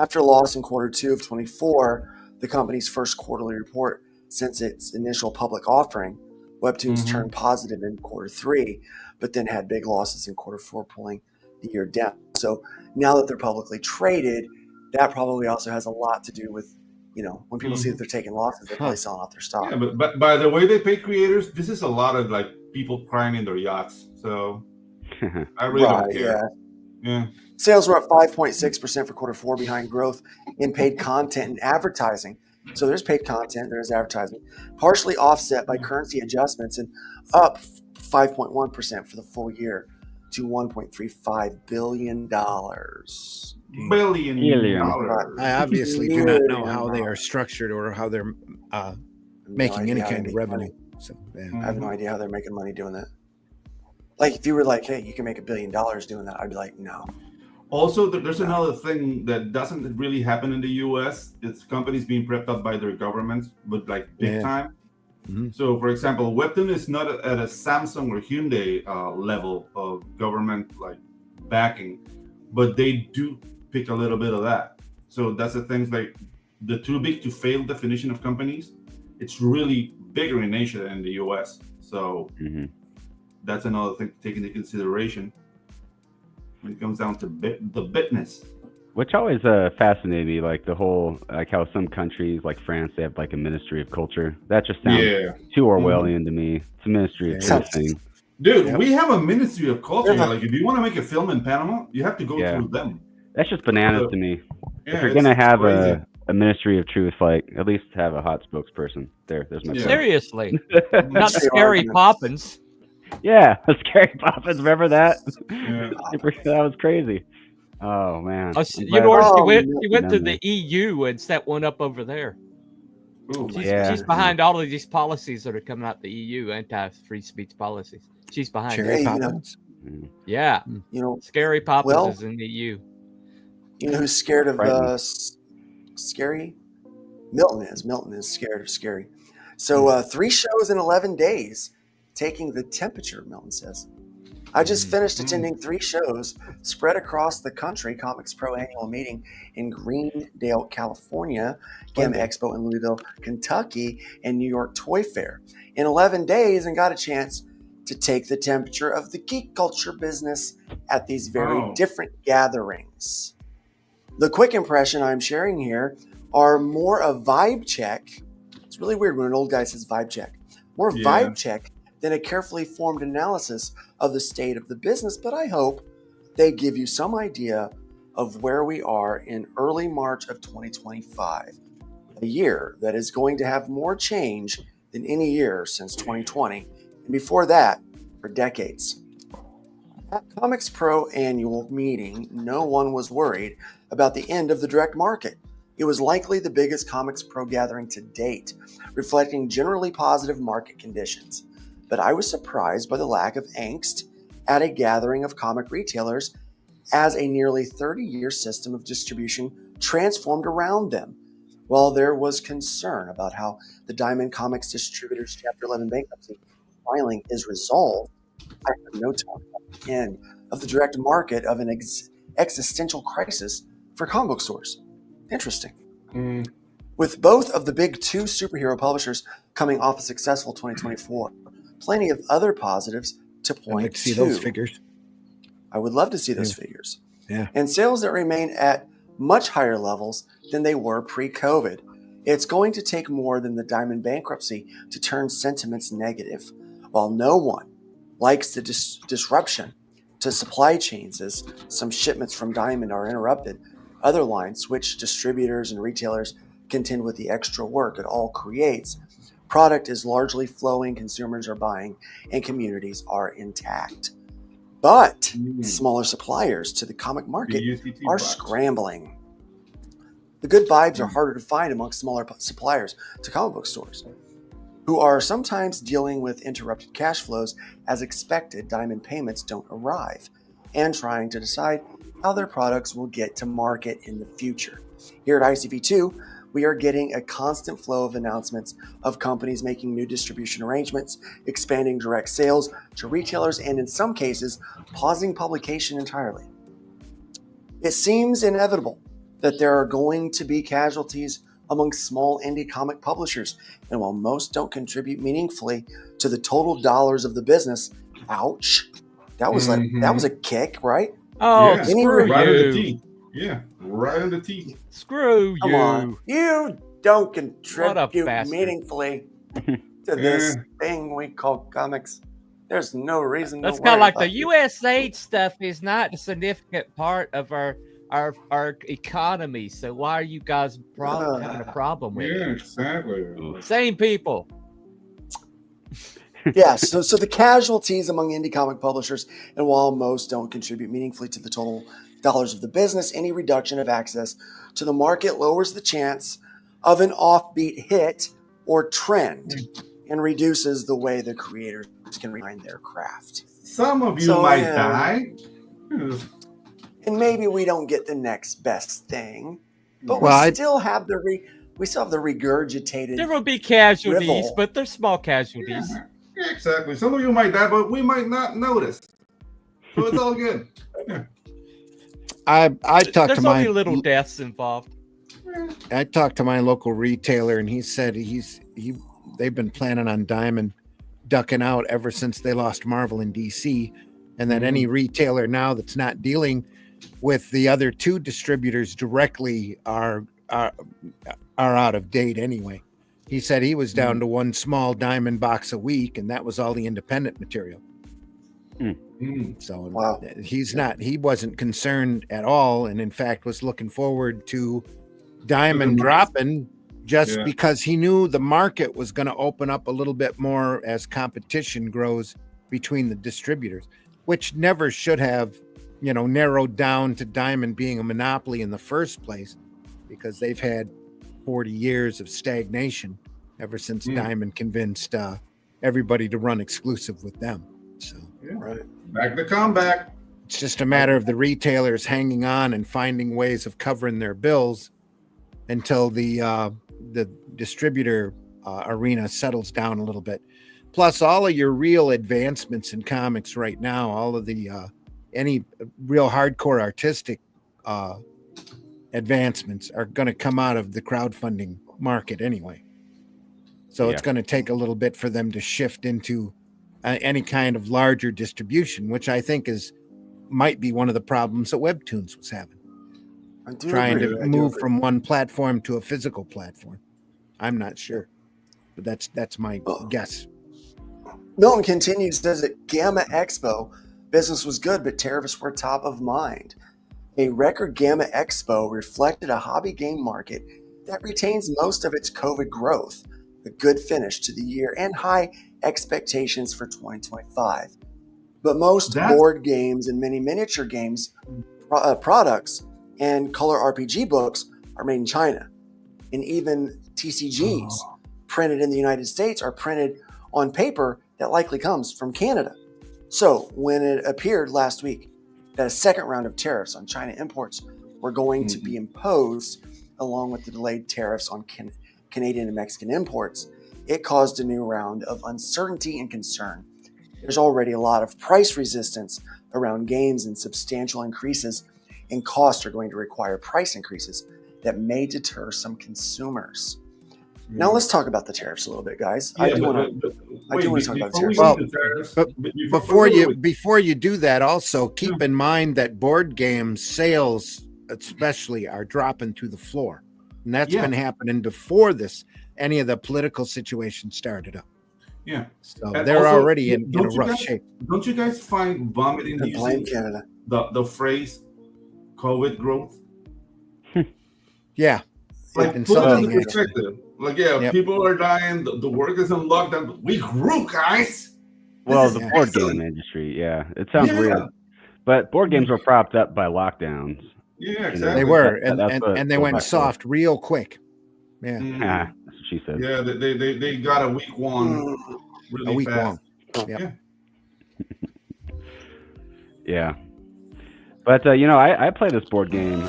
After a loss in Q2 of 24, the company's first quarterly report since its initial public offering, Webtoons turned positive in Q3, but then had big losses in Q4, pulling the year down. So now that they're publicly traded, that probably also has a lot to do with when people see that they're taking losses, they're probably selling off their stock. Yeah, but by the way they pay creators, this is a lot of like people crying in their yachts. So I really don't care. Yeah. Sales were up 5.6% for quarter 4 behind growth in paid content and advertising. So there's paid content, there's advertising, partially offset by currency adjustments and up 5.1% for the full year to $1.35 billion. Billion. I obviously do not know how they are structured or how they're making any kind of revenue. So, I have no idea how they're making money doing that. Like, if you were like, hey, you can make $1 billion doing that, I'd be like, no. Also, there's another thing that doesn't really happen in the U.S. It's companies being prepped up by their governments, but like big time. Mm-hmm. So, for example, Webtoon is not at a Samsung or Hyundai level of government like backing, but they do pick a little bit of that. So that's the things like the too big to fail definition of companies. It's really bigger in Asia than in the U.S. So that's another thing to take into consideration when it comes down to the business. Which always fascinated me, like the whole, like how some countries, like France, they have like a Ministry of Culture. That just sounds too Orwellian to me. It's a Ministry of Truth thing. Dude, we have a Ministry of Culture. Like, if you want to make a film in Panama, you have to go through them. That's just bananas to me. If you're gonna have a Ministry of Truth, like at least have a hot spokesperson. There's my Seriously, not Scary Poppins. Yeah, Scary Poppins. Remember that? That was crazy. Oh man! You noticed he went to the EU and set one up over there. Ooh, she's behind all of these policies that are coming out the EU, anti-free speech policies. She's behind Cherry Poppins. Yeah, Scary Poppins is in the EU. You know who's scared of Scary? Milton is. Milton is scared of Scary. So 3 shows in 11 days, taking the temperature, Milton says. I just finished attending 3 shows spread across the country, Comics Pro annual meeting in Greendale, California, Gamma Expo in Louisville, Kentucky, and New York Toy Fair in 11 days, and got a chance to take the temperature of the geek culture business at these very different gatherings. The quick impression I'm sharing here are more a vibe check. It's really weird when an old guy says vibe check. More vibe check than a carefully formed analysis of the state of the business, but I hope they give you some idea of where we are in early March of 2025, a year that is going to have more change than any year since 2020, and before that, for decades. At Comics Pro annual meeting, no one was worried about the end of the direct market. It was likely the biggest Comics Pro gathering to date, reflecting generally positive market conditions. But I was surprised by the lack of angst at a gathering of comic retailers as a nearly 30-year system of distribution transformed around them. While there was concern about how the Diamond Comics Distributors Chapter 11 bankruptcy filing is resolved, I heard no talk about the end of the direct market of an existential crisis for comic book stores. Interesting. With both of the big 2 superhero publishers coming off a successful 2024, plenty of other positives to point I'd like to see to. those figures. I would love to see those figures. Yeah. And sales that remain at much higher levels than they were pre-COVID. It's going to take more than the Diamond bankruptcy to turn sentiments negative. While no one likes the disruption to supply chains as some shipments from Diamond are interrupted, other lines, switch distributors and retailers contend with the extra work it all creates. Product is largely flowing, consumers are buying, and communities are intact. But smaller suppliers to the comic market are scrambling. The good vibes are harder to find amongst smaller suppliers to comic book stores, who are sometimes dealing with interrupted cash flows as expected Diamond payments don't arrive, and trying to decide how their products will get to market in the future. Here at ICV2, we are getting a constant flow of announcements of companies making new distribution arrangements, expanding direct sales to retailers, and in some cases, pausing publication entirely. It seems inevitable that there are going to be casualties among small indie comic publishers, and while most don't contribute meaningfully to the total dollars of the business, ouch, that was a kick, right? Oh, screw right you. in the teeth. Yeah, right in the teeth. Screw Come you. on. You don't What a contribute bastard. meaningfully to this thing we call comics, there's no reason That's to kind worry of like about the you. USAID stuff is not a significant part of our economy. So why are you guys having a problem with it? Exactly. Same people. Yeah, so the casualties among indie comic publishers, and while most don't contribute meaningfully to the total dollars of the business, any reduction of access to the market lowers the chance of an offbeat hit or trend and reduces the way the creators can refine their craft. Some of you might die. And maybe we don't get the next best thing, but Well, we still have the regurgitated. There will be casualties, drivel. but they're small casualties. Yeah, exactly. Some of you might die, but we might not notice. So it's all good. I talked to There's my only little deaths involved. I talked to my local retailer, and he said they've been planning on Diamond ducking out ever since they lost Marvel in DC, and that any retailer now that's not dealing with the other two distributors directly are out of date anyway. He said he was down to one small Diamond box a week, and that was all the independent material. So he wasn't concerned at all, and in fact was looking forward to Diamond dropping just because he knew the market was going to open up a little bit more as competition grows between the distributors, which never should have, narrowed down to Diamond being a monopoly in the first place, because they've had 40 years of stagnation ever since Diamond convinced everybody to run exclusive with them. So back to comeback. It's just a matter of the retailers hanging on and finding ways of covering their bills until the distributor arena settles down a little bit. Plus, all of your real advancements in comics right now, all of the any real hardcore artistic advancements are going to come out of the crowdfunding market anyway. So it's going to take a little bit for them to shift into any kind of larger distribution, which I think might be one of the problems that Webtoons was having. Trying to move from one platform to a physical platform. I'm not sure, but that's my guess. Milton continues, says at Gamma Expo, business was good, but tariffs were top of mind. A record Gamma Expo reflected a hobby game market that retains most of its COVID growth, a good finish to the year, and high expectations for 2025. But most board games and many miniature games products and color RPG books are made in China. And even TCGs printed in the United States are printed on paper that likely comes from Canada. So when it appeared last week that a second round of tariffs on China imports were going to be imposed, along with the delayed tariffs on Canadian and Mexican imports, it caused a new round of uncertainty and concern. There's already a lot of price resistance around games, and substantial increases in costs are going to require price increases that may deter some consumers. Now let's talk about the tariffs a little bit, guys. I do want to talk about the tariffs. But before you do that, also keep in mind that board game sales, especially, are dropping to the floor, and that's been happening before any of the political situation started up. Yeah, so they're also, already in a rough shape. Don't you guys find vomiting using the phrase "COVID growth"? Yeah, like put it into perspective. Like, people are dying. The work is in lockdown. But we grew, guys. Well, the board game industry, it sounds weird, but board games were propped up by lockdowns. Yeah, exactly. They were, and they went soft real quick. Yeah, that's what she said. Yeah, they got a week one really fast. Yeah. But I play this board game.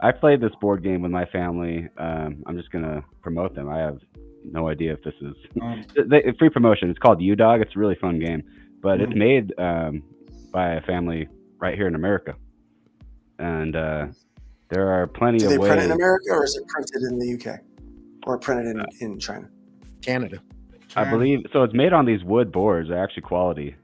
I played this board game with my family. I'm just gonna promote them. I have no idea if this is free promotion. It's called U-Dog. It's a really fun game, but it's made by a family right here in America, and there are plenty of ways. Do they print it in America, or is it printed in the UK, or printed in China? Canada. I believe so. It's made on these wood boards. They're actually quality.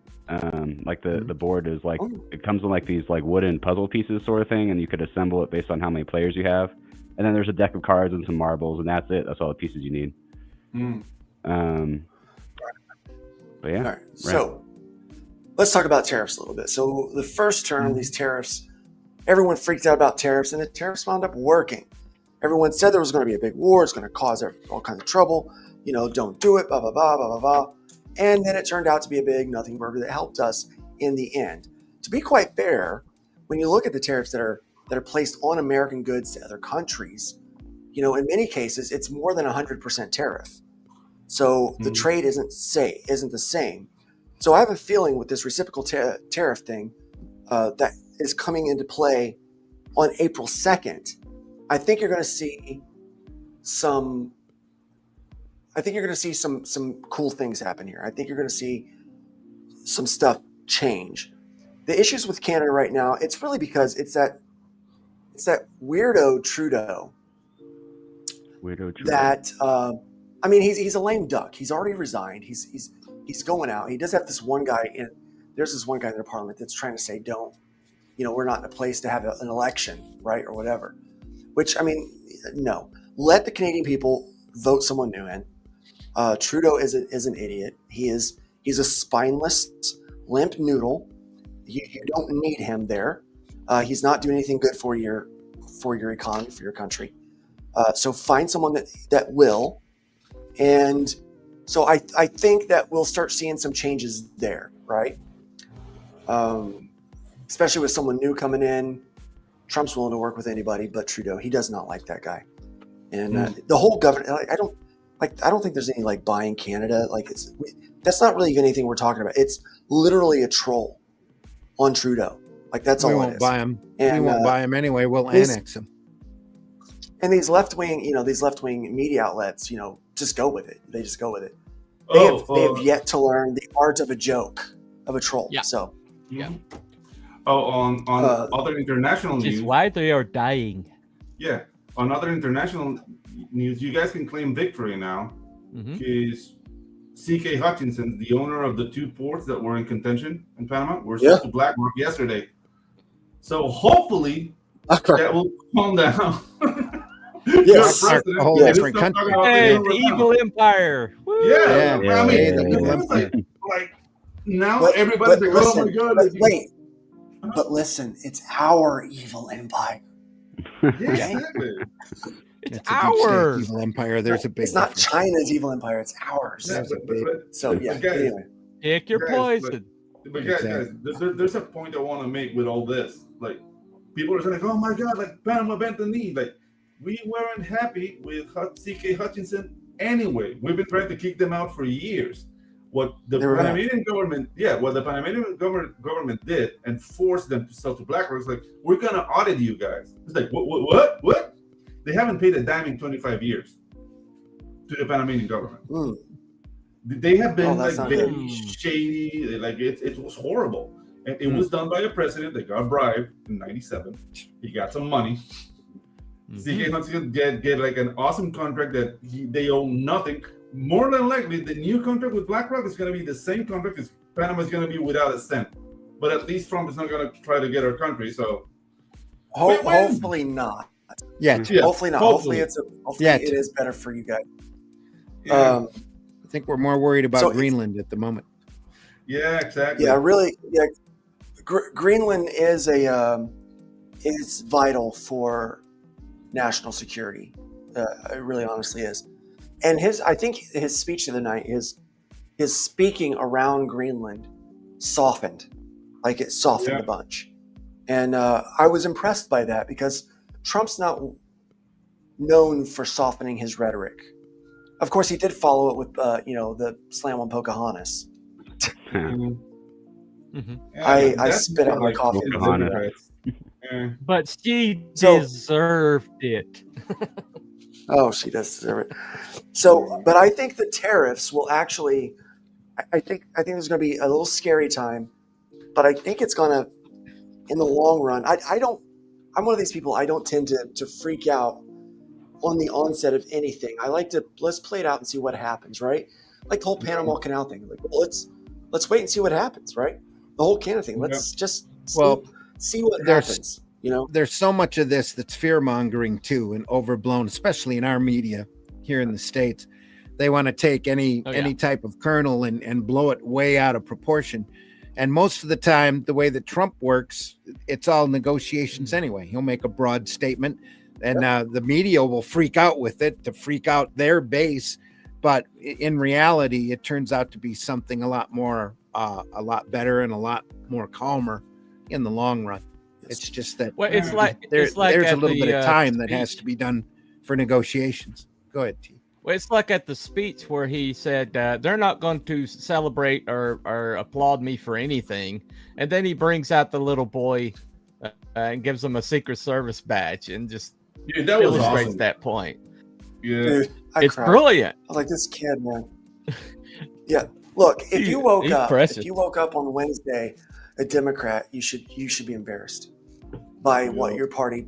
Like the board is like it comes in like these like wooden puzzle pieces sort of thing, and you could assemble it based on how many players you have. and then there's a deck of cards and some marbles, and that's it. That's all the pieces you need. But yeah. All right. So let's talk about tariffs a little bit. So the first term, these tariffs, everyone freaked out about tariffs, and the tariffs wound up working. Everyone said there was going to be a big war. It's going to cause all kinds of trouble. Don't do it, blah, blah, blah, blah, blah, blah. And then it turned out to be a big nothing burger that helped us in the end. To be quite fair, when you look at the tariffs that are placed on American goods to other countries, in many cases, it's more than 100% tariff. So the trade isn't the same. So I have a feeling with this reciprocal tariff thing that is coming into play on April 2nd, I think you're going to see some cool things happen here. I think you're going to see some stuff change. The issues with Canada right now, it's really because it's that weirdo Trudeau. That he's a lame duck. He's already resigned. He's going out. He does have this one guy there's this one guy in their parliament that's trying to say, don't, we're not in a place to have an election, right, or whatever. Which, no. Let the Canadian people vote someone new in. Trudeau is an idiot. He's a spineless, limp noodle. You don't need him there. He's not doing anything good for your economy, for your country. So find someone that will. And so I think that we'll start seeing some changes there, right? Especially with someone new coming in. Trump's willing to work with anybody but Trudeau. He does not like that guy. And the whole government, I don't think there's any buying Canada. That's not really even anything we're talking about. It's literally a troll on Trudeau. That's all it is. We won't buy him. And, we won't buy him anyway. We'll annex him. And these left-wing media outlets, just go with it. They just go with it. They have yet to learn the art of a joke, of a troll. Yeah. So. Yeah. On other international news. Which is why they are dying. Yeah. On other international news, you guys can claim victory now. Because C.K. Hutchinson, the owner of the 2 ports that were in contention in Panama, were sold to BlackRock yesterday. So hopefully that will calm down. Yes, a whole different country. Hey, the evil empire. Woo! Yeah. Now everybody's like, oh my God. But listen, it's our evil empire. Exactly. It's our evil empire. There's a big. It's not China's evil empire. It's ours. Anyway. Pick your poison. But guys, there's a point I want to make with all this. People are saying, oh my God, Panama bent the knee. We weren't happy with C.K. Hutchinson anyway. We've been trying to kick them out for years. What the Panamanian government did and forced them to sell to BlackRock is we're gonna audit you guys. It's what? They haven't paid a dime in 25 years to the Panamanian government. They have been very shady. It was horrible, and it was done by a president that got bribed in '97. He got some money. CK Hutchinson get an awesome contract that they own nothing. More than likely, the new contract with BlackRock is going to be the same contract as Panama is going to be without a cent. But at least Trump is not going to try to get our country. So hopefully not. Yeah. Hopefully not. Hopefully it is better for you guys. Yeah. I think we're more worried about Greenland at the moment. Yeah, exactly. Yeah, really. Yeah, Greenland is is vital for national security. It really, honestly is. And I think his speech of the night, his speaking around Greenland, softened, it softened a bunch. And I was impressed by that because Trump's not known for softening his rhetoric. Of course, he did follow it with, the slam on Pocahontas. I spit out my coffee. But she deserved it. Oh, she does deserve it. So, but I think the tariffs will actually, I think there's going to be a little scary time, but I think it's going to, in the long run, I'm one of these people, I don't tend to freak out on the onset of anything. I like to, let's play it out and see what happens, right? Like the whole Panama Canal thing. Let's wait and see what happens, right? The whole Canada thing. Let's just see what happens. You know, there's so much of this that's fear mongering too and overblown, especially in our media here in the States. They want to take any type of kernel and blow it way out of proportion. And most of the time, the way that Trump works, it's all negotiations anyway. He'll make a broad statement, and the media will freak out with it to freak out their base. But in reality, it turns out to be something a lot better and a lot more calmer in the long run. It's just that it's like there's a little bit of time that speech. has to be done for negotiations. Go ahead, T. Well, it's like at the speech where he said they're not going to celebrate or applaud me for anything, and then he brings out the little boy and gives him a Secret Service badge and just that was illustrates awesome. that point. Yeah, dude, it's cried. brilliant. I was like, this kid, man. Yeah, look, if you woke up on Wednesday a Democrat, you should be embarrassed by how your party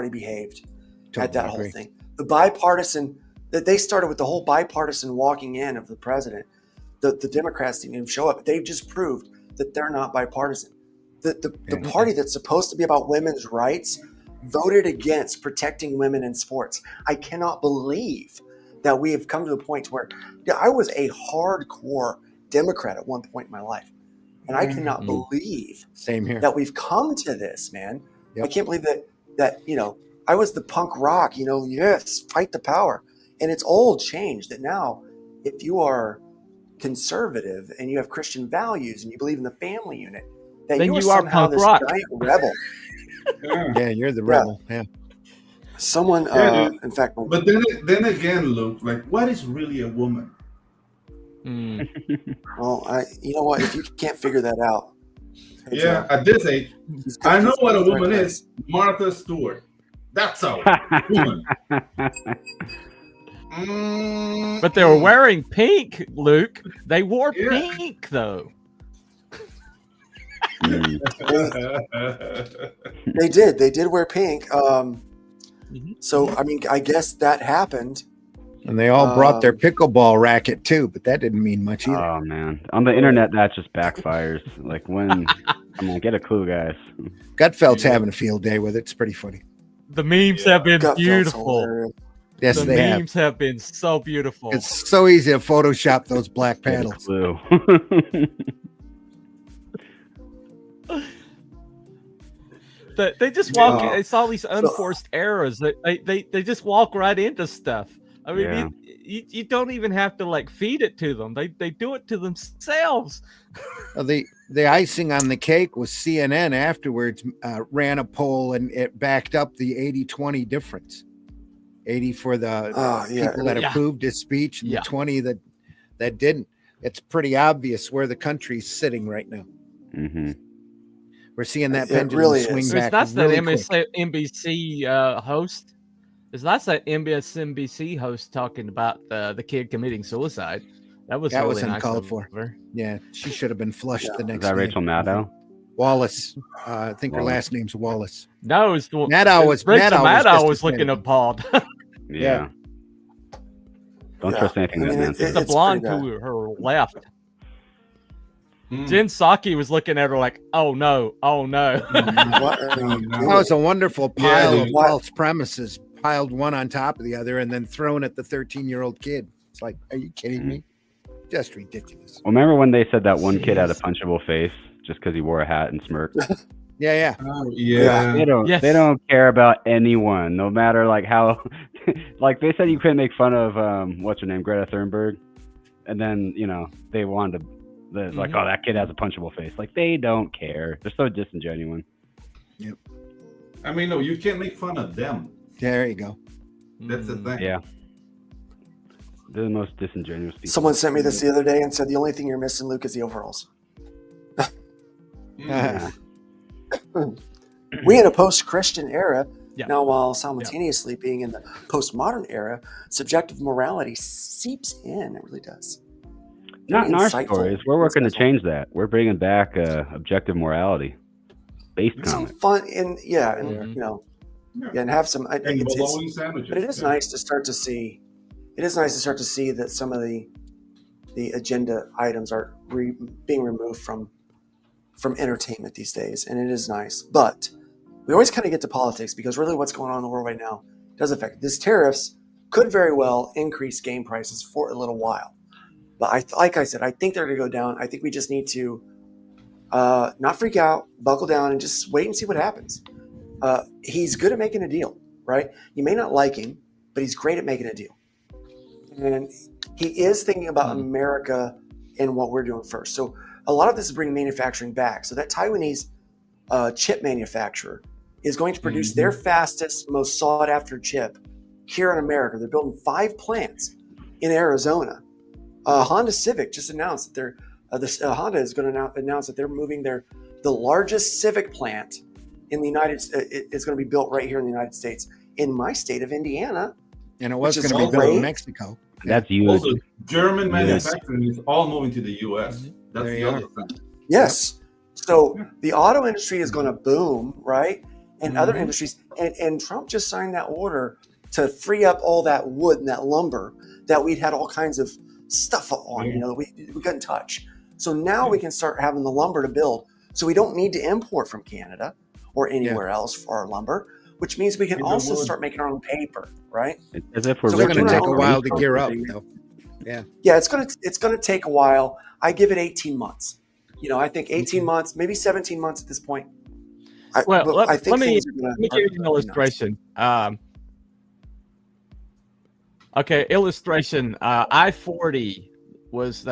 behaved at that whole thing. The bipartisan that they started with, the whole bipartisan walking in of the president. The Democrats didn't even show up. They've just proved that they're not bipartisan. The party that's supposed to be about women's rights voted against protecting women in sports. I cannot believe that we have come to the point where I was a hardcore Democrat at one point in my life. And I cannot believe Same here. that we've come to this, man. I can't believe that I was the punk rock, yes, fight the power. And it's all changed that now if you are conservative and you have Christian values and you believe in the family unit, that then you are you are somehow punk this rock. giant rebel. Yeah, you're the rebel. Yeah. Someone, in fact, but then again, Luke, like, what is really a woman? Well, you know what? If you can't figure that out, hey, Yeah, Joe, at this age, he's I know what a he's woman right. is. Martha Stewart. That's a woman. But they were wearing pink, Luke. They wore pink, though. They did wear pink. So I mean, I guess that happened. And they all brought their pickleball racket too, but that didn't mean much either. Oh man, on the internet that just backfires. Like when, get a clue, guys. Gutfeld's having a field day with it. It's pretty funny. The memes have been Gutfeld's beautiful. hilarious. Yes, The they have. memes have been so beautiful. It's so easy to Photoshop those black Get a paddles. clue. They just walk. It's all these unforced errors. They just walk right into stuff. I mean, Yeah. you don't even have to like feed it to them. They do it to themselves. The icing on the cake was CNN afterwards ran a poll and it backed up the 80-20 difference. 80 for the people that approved his speech and the 20 that didn't. It's pretty obvious where the country's sitting right now. Mm-hmm. We're seeing that It pendulum really swing is. back. That's really that NBC host. That's that MSNBC host talking about the kid committing suicide. That was really nice uncalled of for. her. Yeah, she should have been flushed the next Is that day. Rachel Maddow? Wallace. I think her last name's Wallace. No, it's Maddow was Rachel just Maddow was as looking bad. appalled. Yeah. Don't trust anything that man says. The blonde to her left. Jen Psaki was looking at her like, "Oh no, oh no." That was a wonderful pile of false premises piled one on top of the other and then thrown at the 13-year-old kid. It's like, are you kidding me? Just ridiculous. Well, remember when they said that one kid had a punchable face just because he wore a hat and smirked? Yeah. Oh, yeah. They don't care about anyone, no matter like how. Like they said, you couldn't make fun of what's her name, Greta Thunberg, and then they wanted to. Like, oh, that kid has a punchable face. Like, they don't care. They're so disingenuous. Yep. I mean, no, you can't make fun of them. There you go. That's the thing. Yeah. They're the most disingenuous people. Someone sent me this the other day and said the only thing you're missing, Luke, is the overalls. We in a post-Christian era, now while simultaneously being in the postmodern era, subjective morality seeps in. It really does. Not in our Insightful. stories. We're working to change that. We're bringing back objective morality based Some comics. fun and and have some. bologna sandwiches. But it is nice to start to see. It is nice to start to see that some of the agenda items are being removed from entertainment these days, and it is nice. But we always kind of get to politics because really what's going on in the world right now does affect. This tariffs could very well increase game prices for a little while. But like I said, I think they're going to go down. I think we just need to not freak out, buckle down, and just wait and see what happens. He's good at making a deal, right? You may not like him, but he's great at making a deal. And he is thinking about America and what we're doing first. So a lot of this is bringing manufacturing back. So that Taiwanese chip manufacturer is going to produce their fastest, most sought-after chip here in America. They're building 5 plants in Arizona. Honda Civic just announced that Honda is going to announce that they're moving the largest Civic plant in the United States. It's going to be built right here in the United States, in my state of Indiana. And it was going to be built in Mexico. That's huge. Also, German manufacturing is all moving to the U.S. That's the other thing. Yes. So the auto industry is going to boom, right? And other industries. And Trump just signed that order to free up all that wood and that lumber that we'd had all kinds of stuff on, that we couldn't touch. So now we can start having the lumber to build. So we don't need to import from Canada or anywhere else for our lumber, which means we can also start making our own paper, right? As if we're going to take a while to gear up. Yeah, it's going to take a while. I give it 18 months. I think 18 months, maybe 17 months at this point. Let me give you an illustration. Illustration. I-40 was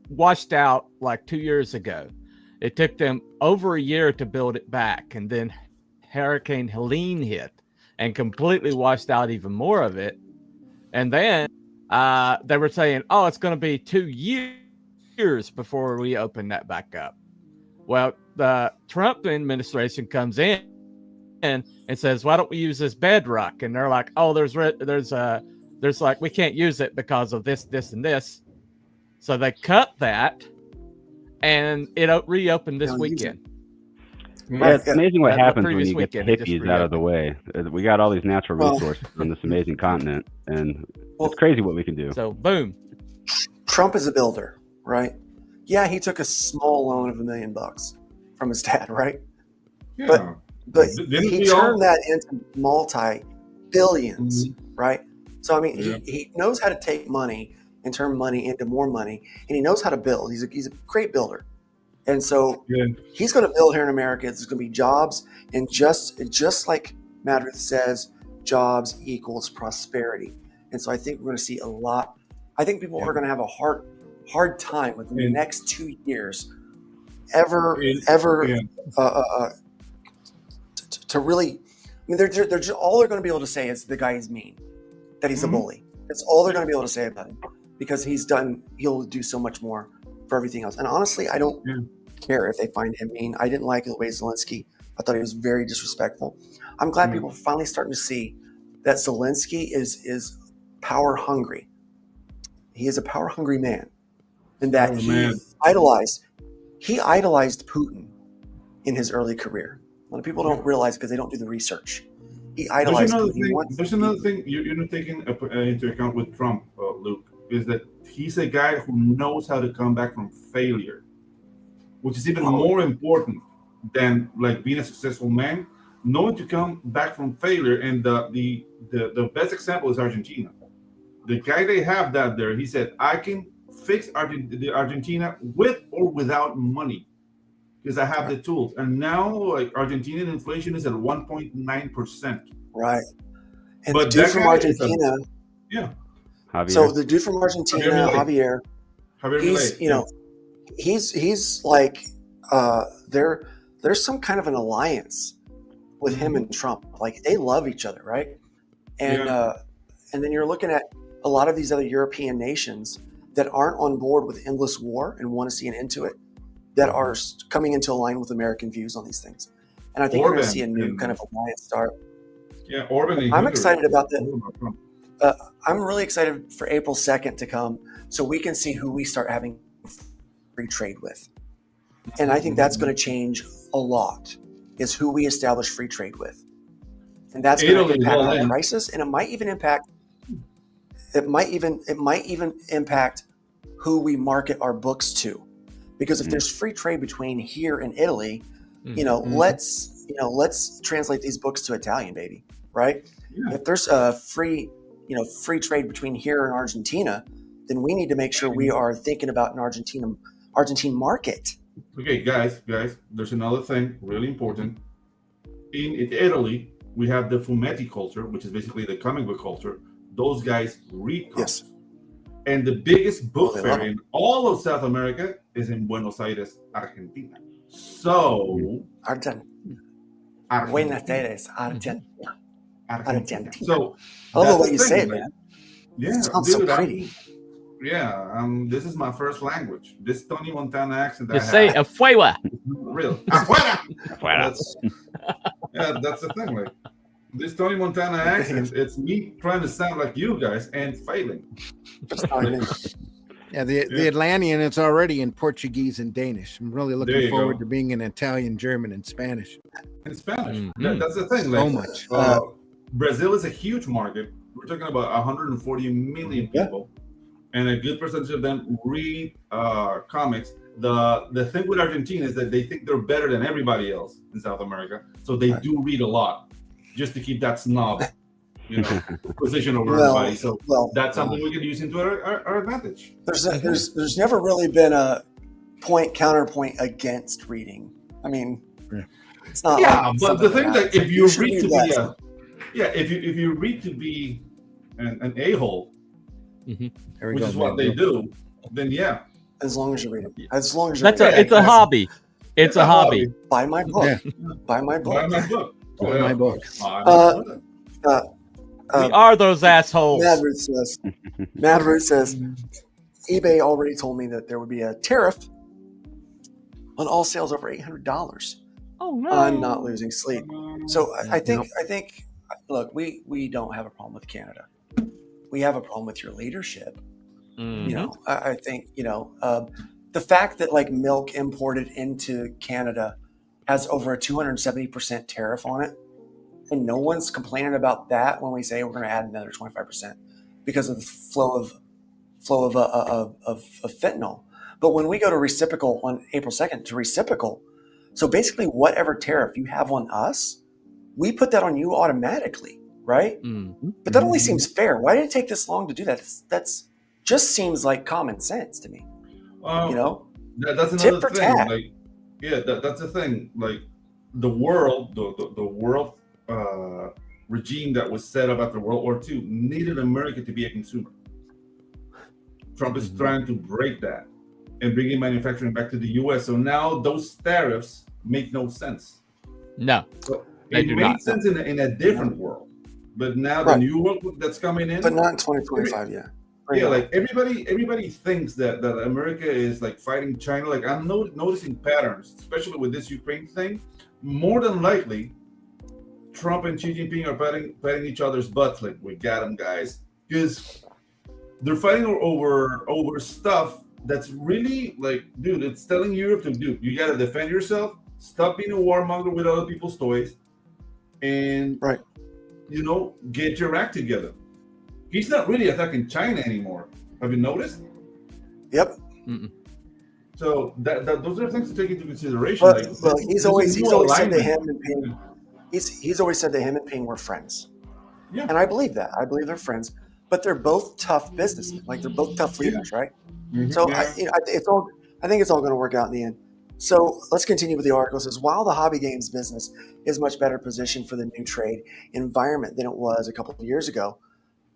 washed out like 2 years ago. It took them over a year to build it back, and then Hurricane Helene hit and completely washed out even more of it. And then they were saying, it's going to be 2 years before we open that back up. Well, the Trump administration comes in and says, why don't we use this bedrock? And they're like, there's like, we can't use it because of this, and this. So they cut that, and it reopened this weekend. Yeah, it's amazing what happens when you get the hippies out of the way. We got all these natural resources on this amazing continent, and it's crazy what we can do. So, boom. Trump is a builder, right? Yeah, he took a small loan of $1 million from his dad, right? Yeah. But he turned that into multi-billions, right? So, I mean, he knows how to take money and turn money into more money, and he knows how to build. He's a great builder. And so he's going to build here in America. There's going to be jobs, and just like Matt Ruth says, jobs equals prosperity. And so I think we're going to see a lot. I think people are going to have a hard time within the next 2 years to really. I mean, they're just, all they're going to be able to say is the guy is mean, that he's a bully. That's all they're going to be able to say about him, because he'll do so much more for everything else. And honestly, I don't care if they find him mean. I didn't like the way Zelensky. I thought he was very disrespectful. I'm glad people are finally starting to see that Zelensky is power hungry. He is a power hungry man, and that he idolized Putin in his early career. A lot of people don't realize because they don't do the research. He idolized Putin. There's another thing you're not taking into account with Trump, Luke, is that he's a guy who knows how to come back from failure, which is even more important than like being a successful man. Knowing to come back from failure, and the best example is Argentina. The guy they have that there, he said, I can fix Argentina with or without money because I have the tools. And now, like, Argentinian inflation is at 1.9%. Right. And the dude from Argentina, Javier. So the dude from Argentina, Javier, he's like, there's some kind of an alliance with him and Trump. Like, they love each other, right? And and then you're looking at a lot of these other European nations that aren't on board with endless war and want to see an end to it, that are coming into line with American views on these things. And I think you're going to see a new kind of alliance start. Yeah, Orban. I'm excited about that. I'm really excited for April 2nd to come, so we can see who we start having free trade with. And I think that's going to change a lot, is who we establish free trade with. And that's going to impact our prices, and it might even impact who we market our books to. Because if there's free trade between here and Italy, let's let's translate these books to Italian, baby. Right? Yeah. If there's a free trade between here and Argentina, then we need to make sure we are thinking about an Argentine market. Okay, guys, there's another thing really important. In Italy, we have the fumetti culture, which is basically the comic book culture. Those guys read comics. Yes. And the biggest book fair in all of South America is in Buenos Aires, Argentina. So, Argentina. Buenos Aires, Argentina. So, I love the way you say it, man. Yeah, it sounds so pretty. This is my first language. This Tony Montana accent that you say afuera. Real. Afuera. That's the thing. Like, this Tony Montana accent, it's me trying to sound like you guys and failing. The Atlantean, it's already in Portuguese and Danish. I'm really looking forward to being in Italian, German, and Spanish. In Spanish. That's the thing. So much. Brazil is a huge market. We're talking about 140 million people. And a good percentage of them read comics. The thing with Argentina is that they think they're better than everybody else in South America. So they do read a lot just to keep that snob position over everybody. So that's something we can use into our advantage. There's never really been a counterpoint against reading. I mean, it's not. Yeah, but the thing that if you read to be if you read to be an a-hole, which is what they do, then as long as you read it. As long as you it's a hobby. It's a hobby. Buy my book. Buy my book. Buy my book. Buy my book. We are those assholes. Mad Root says, eBay already told me that there would be a tariff on all sales over $800. Oh no! I'm not losing sleep. So I think. Look, we don't have a problem with Canada. We have a problem with your leadership. I think the fact that like milk imported into Canada has over a 270% tariff on it, and no one's complaining about that when we say we're going to add another 25% because of the flow of fentanyl. But when we go to reciprocal on April 2nd to reciprocal, so basically whatever tariff you have on us, we put that on you automatically, right? But that only seems fair. Why did it take this long to do that? That's just seems like common sense to me. That's another thing. That's the thing. Like the world, the world regime that was set up after World War II needed America to be a consumer. Trump is trying to break that and bringing manufacturing back to the U.S. So now those tariffs make no sense. No, so it made sense in a different world, but now the new world that's coming in, but not in 2025 yet. Like everybody thinks that America is like fighting China. Like I'm noticing patterns, especially with this Ukraine thing. More than likely, Trump and Xi Jinping are patting each other's butts. Like we got them, guys, because they're fighting over stuff that's really like, dude, it's telling Europe to do. You got to defend yourself. Stop being a warmonger with other people's toys, and get your act together. He's not really attacking China anymore. Have you noticed? Yep. So those are things to take into consideration. Well, he's always said that him and Ping. He's always said that him and Ping were friends. Yeah. And I believe that. I believe they're friends, but they're both tough businessmen. Like they're both tough leaders, right? So I think it's all going to work out in the end. So let's continue with the article. It says, while the hobby games business is much better positioned for the new trade environment than it was a couple of years ago,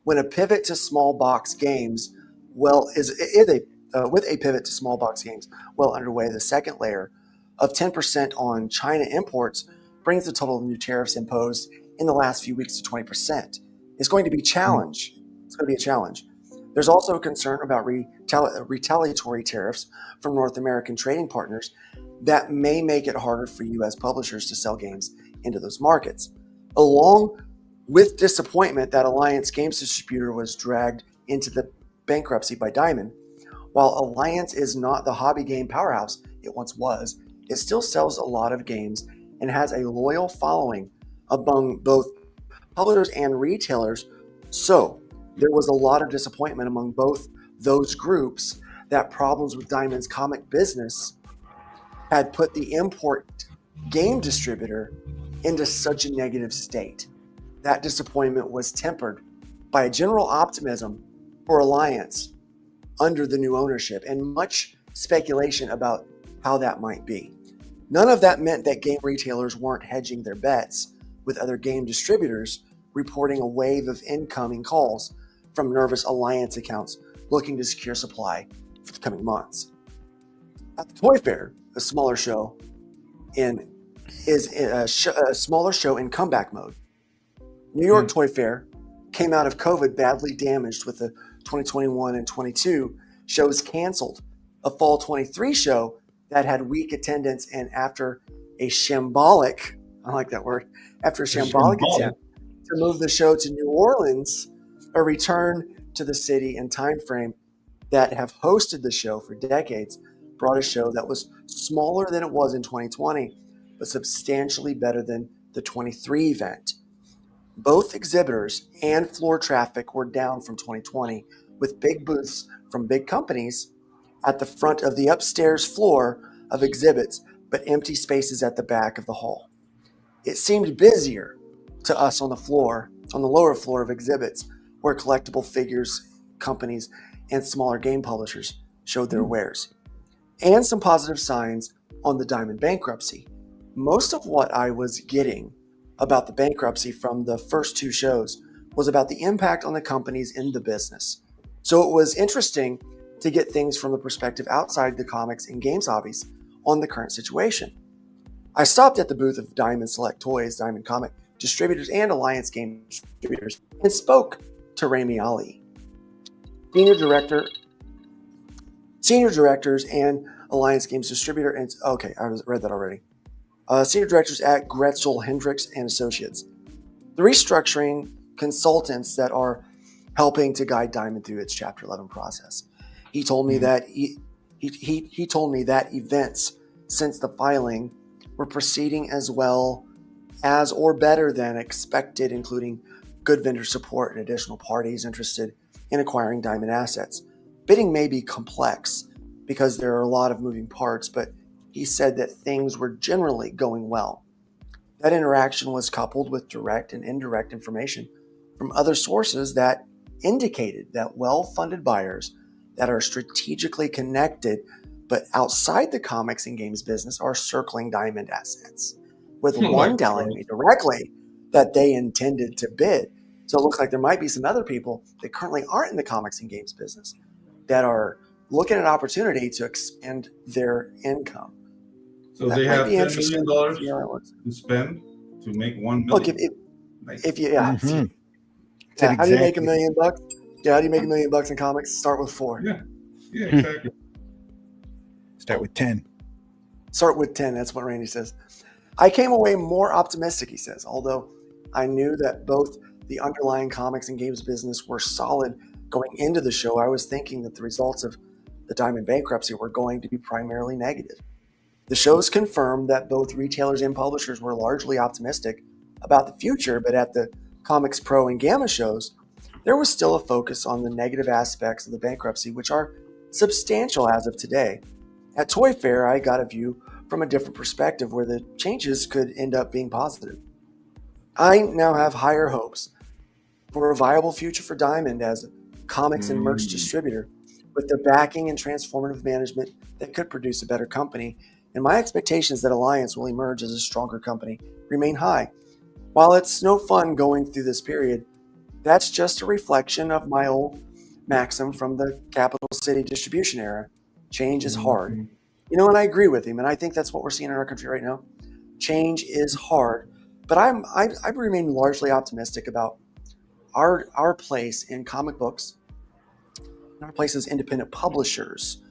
when a pivot to small box games, with a pivot to small box games well underway, the second layer of 10% on China imports brings the total of new tariffs imposed in the last few weeks to 20%. It's going to be a challenge. It's going to be a challenge. There's also a concern about retaliatory tariffs from North American trading partners that may make it harder for U.S. publishers to sell games into those markets. Along with disappointment that Alliance Games Distributor was dragged into the bankruptcy by Diamond, while Alliance is not the hobby game powerhouse it once was, it still sells a lot of games and has a loyal following among both publishers and retailers. So there was a lot of disappointment among both those groups that problems with Diamond's comic business had put the import game distributor into such a negative state. That disappointment was tempered by a general optimism for Alliance under the new ownership and much speculation about how that might be. None of that meant that game retailers weren't hedging their bets, with other game distributors reporting a wave of incoming calls from nervous Alliance accounts looking to secure supply for the coming months. At the Toy Fair, a smaller show in comeback mode. New York Toy Fair came out of COVID badly damaged, with the 2021 and 22 shows canceled. A fall 23 show that had weak attendance, and after a shambolic, I like that word, after a shambolic attempt to move the show to New Orleans, a return to the city and time frame that have hosted the show for decades brought a show that was smaller than it was in 2020, but substantially better than the 23 event. Both exhibitors and floor traffic were down from 2020, with big booths from big companies at the front of the upstairs floor of exhibits, but empty spaces at the back of the hall. It seemed busier to us on the lower floor of exhibits, where collectible figures, companies, and smaller game publishers showed their wares. And some positive signs on the Diamond bankruptcy. Most of what I was getting about the bankruptcy from the first two shows was about the impact on the companies in the business. So it was interesting to get things from the perspective outside the comics and games hobbies on the current situation. I stopped at the booth of Diamond Select Toys, Diamond Comic distributors, and Alliance game distributors, and spoke to Rami Ali, senior directors and Alliance Games distributor, and read that already. Senior directors at Gretzel Hendricks and Associates, the restructuring consultants that are helping to guide Diamond through its Chapter 11 process. He told me that he told me that events since the filing were proceeding as well as or better than expected, including good vendor support and additional parties interested in acquiring Diamond assets. Bidding may be complex because there are a lot of moving parts, but he said that things were generally going well. That interaction was coupled with direct and indirect information from other sources that indicated that well-funded buyers that are strategically connected but outside the comics and games business are circling Diamond assets, with one telling me directly that they intended to bid. So it looks like there might be some other people that currently aren't in the comics and games business that are looking at opportunity to expand their income. So they have $10 million to spend to make $1 million. Look, how do you make $1 million? Yeah, how do you make $1 million in comics? Start with 4. Yeah, exactly. Start with 10. Start with 10. That's what Randy says. I came away more optimistic, he says, although I knew that both the underlying comics and games business were solid going into the show. I was thinking that the results of the Diamond bankruptcy were going to be primarily negative. The shows confirmed that both retailers and publishers were largely optimistic about the future, but at the Comics Pro and Gamma shows, there was still a focus on the negative aspects of the bankruptcy, which are substantial as of today. At Toy Fair, I got a view from a different perspective where the changes could end up being positive. I now have higher hopes for a viable future for Diamond as a comics and merch distributor with the backing and transformative management that could produce a better company. And my expectations that Alliance will emerge as a stronger company remain high. While it's no fun going through this period, that's just a reflection of my old maxim from the capital city distribution era. Change is hard. You know, and I agree with him, and I think that's what we're seeing in our country right now. Change is hard, but I remain largely optimistic about our place in comic books, and our place as independent publishers.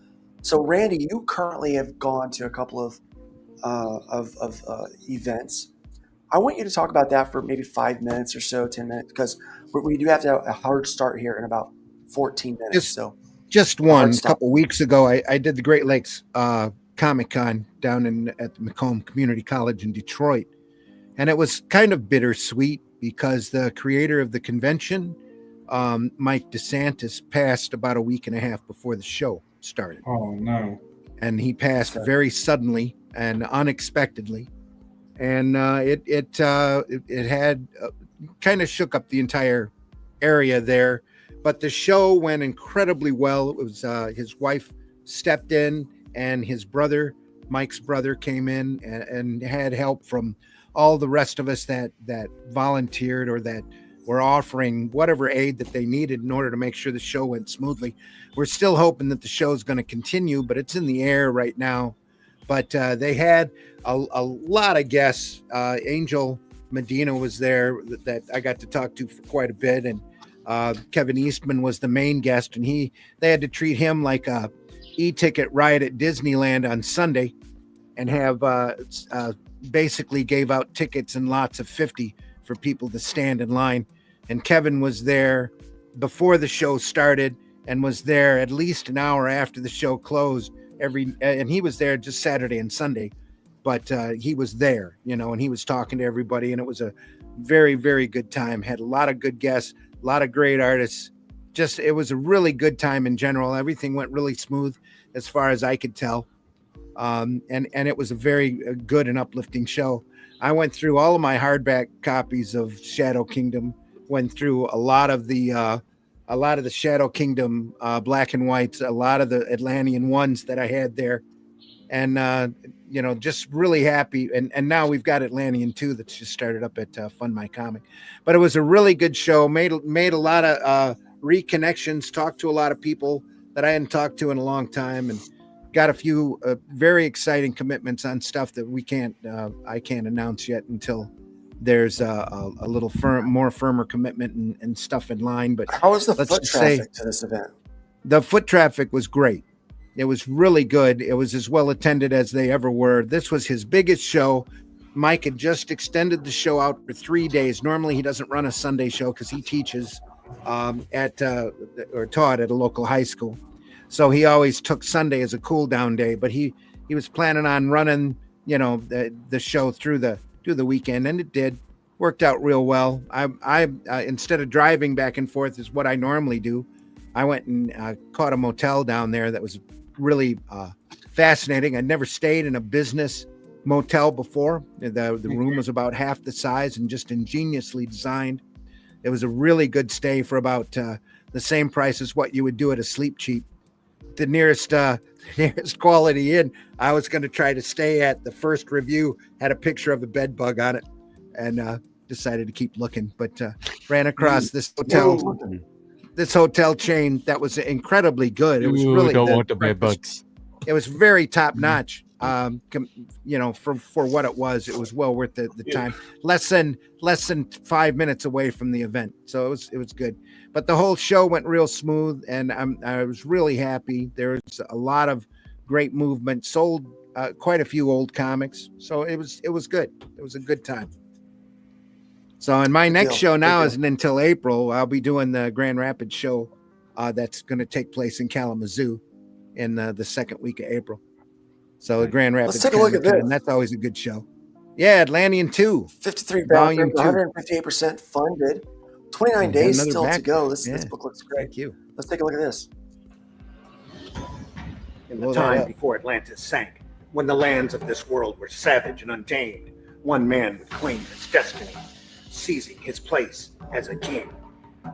So, Randy, you currently have gone to a couple of events. I want you to talk about that for maybe 5 minutes or so, 10 minutes, because we do have to have a hard start here in about 14 minutes. Just one. A couple weeks ago, I did the Great Lakes Comic-Con down at the Macomb Community College in Detroit. And it was kind of bittersweet because the creator of the convention, Mike DeSantis, passed about a week and a half before the show started. Oh, no. And he passed very suddenly and unexpectedly. and it had kind of shook up the entire area there. But the show went incredibly well. It was his wife stepped in, and his brother, Mike's brother, came in and had help from all the rest of us that volunteered or that were offering whatever aid that they needed in order to make sure the show went smoothly. We're still hoping that the show is going to continue, but it's in the air right now. But they had a lot of guests. Angel Medina was there that I got to talk to for quite a bit, and Kevin Eastman was the main guest, and they had to treat him like a e-ticket ride at Disneyland on Sunday, and have basically gave out tickets in lots of 50 for people to stand in line. And Kevin was there before the show started and was there at least an hour after the show closed and he was there just Saturday and Sunday, but he was there, and he was talking to everybody, and it was a very, very good time. Had a lot of good guests, a lot of great artists. It was a really good time in general. Everything went really smooth as far as I could tell. And it was a very good and uplifting show. I went through all of my hardback copies of Shadow Kingdom, went through a lot of the Shadow Kingdom black and whites, a lot of the Atlantean ones that I had there, and just really happy. And now we've got Atlantean 2 that's just started up at Fund My Comic. But it was a really good show. Made a lot of reconnections. Talked to a lot of people that I hadn't talked to in a long time, and got a few very exciting commitments on stuff that I can't announce yet until there's a little more firmer commitment and stuff in line. But how was the foot traffic to this event? The foot traffic was great. It was really good. It was as well attended as they ever were. This was his biggest show. Mike had just extended the show out for 3 days. Normally he doesn't run a Sunday show because he teaches or taught at a local high school. So he always took Sunday as a cool down day, but he was planning on running, the show through the weekend, and it did. Worked out real well. I instead of driving back and forth is what I normally do, I went and caught a motel down there that was really fascinating. I'd never stayed in a business motel before. The room was about half the size and just ingeniously designed. It was a really good stay for about the same price as what you would do at a Sleep Cheap. The nearest Quality Inn I was going to try to stay at, the first review had a picture of a bed bug on it, and decided to keep looking, but ran across this hotel chain that was incredibly good. It was really don't want the bed bugs. It was very top notch. For what it was well worth the time. Less than 5 minutes away from the event, so it was good. But the whole show went real smooth, and I was really happy. There was a lot of great movement. Sold quite a few old comics, so it was good. It was a good time. So, and my next show now isn't until April. I'll be doing the Grand Rapids show that's going to take place in Kalamazoo in the second week of April. So the Grand Rapids. Let's take a look at this. And that's always a good show. Yeah, Atlantean 2. 53 Volume 2. 158% funded. 29 days still to go. This book looks great. Thank you. Let's take a look at this. In the time before Atlantis sank, when the lands of this world were savage and untamed, one man would claim his destiny, seizing his place as a king.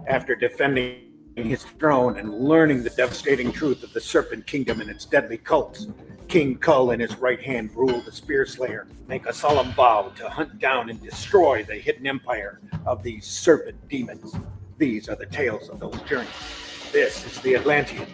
After defending his throne and learning the devastating truth of the Serpent Kingdom and its deadly cults, King Kull in his right hand ruled the Spear Slayer, make a solemn vow to hunt down and destroy the hidden empire of these serpent demons. These are the tales of those journeys. This is the Atlantean.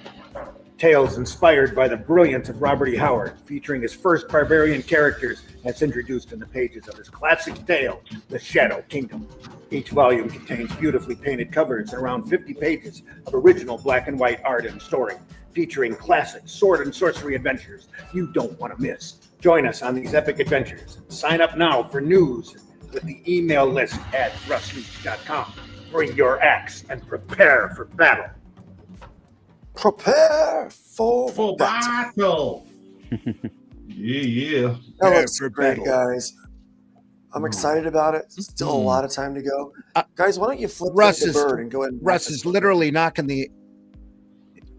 Tales inspired by the brilliance of Robert E. Howard, featuring his first barbarian characters as introduced in the pages of his classic tale, The Shadow Kingdom. Each volume contains beautifully painted covers and around 50 pages of original black and white art and story, featuring classic sword and sorcery adventures you don't want to miss. Join us on these epic adventures. Sign up now for news with the email list at russleach.com. Bring your axe and prepare for battle. Prepare for battle. Yeah. That looks great, guys. I'm excited about it. Still a lot of time to go. Guys, why don't you flip the bird and go ahead and Russ is literally knocking the...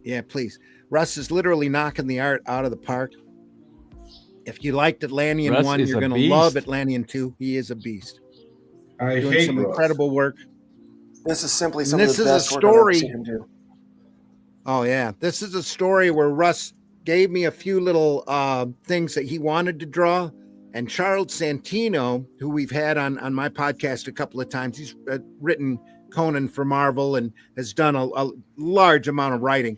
Yeah, please. Russ is literally knocking the art out of the park. If you liked Atlantean Russ 1, is you're a going to beast. love Atlantean 2. He is a beast. I Doing hate some Russ. incredible work. This is simply And some of this the is a best work I've ever story. seen him do. Oh, yeah. This is a story where Russ gave me a few little things that he wanted to draw. And Charles Santino, who we've had on my podcast a couple of times, he's written Conan for Marvel and has done a large amount of writing,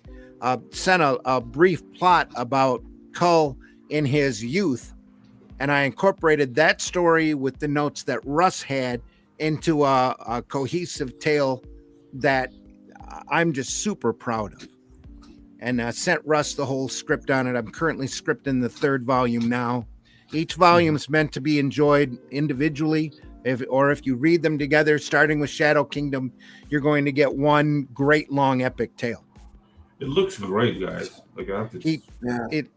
sent a brief plot about Kull in his youth. And I incorporated that story with the notes that Russ had into a cohesive tale that I'm just super proud of. And sent Russ the whole script on it. I'm currently scripting the 3rd volume now. Each volume is meant to be enjoyed individually, if you read them together, starting with Shadow Kingdom, you're going to get one great long epic tale. It looks great, guys. Like I have to.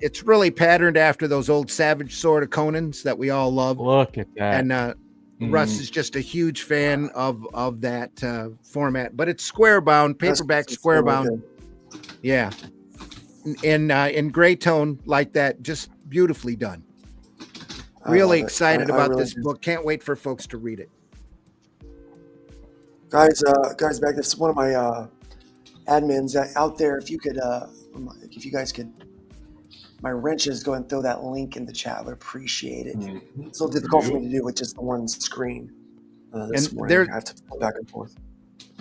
It's really patterned after those old Savage Sword of Conans that we all love. Look at that. And Russ is just a huge fan of that format, but it's square bound, paperback square bound. Yeah. In gray tone like that, just beautifully done. Really excited about really this book. Can't wait for folks to read it. Guys, back there's one of my admins out there. If you guys could, my wrenches, go and throw that link in the chat. I would appreciate it. It's a little difficult for me to do with just the one screen this morning. I have to go back and forth.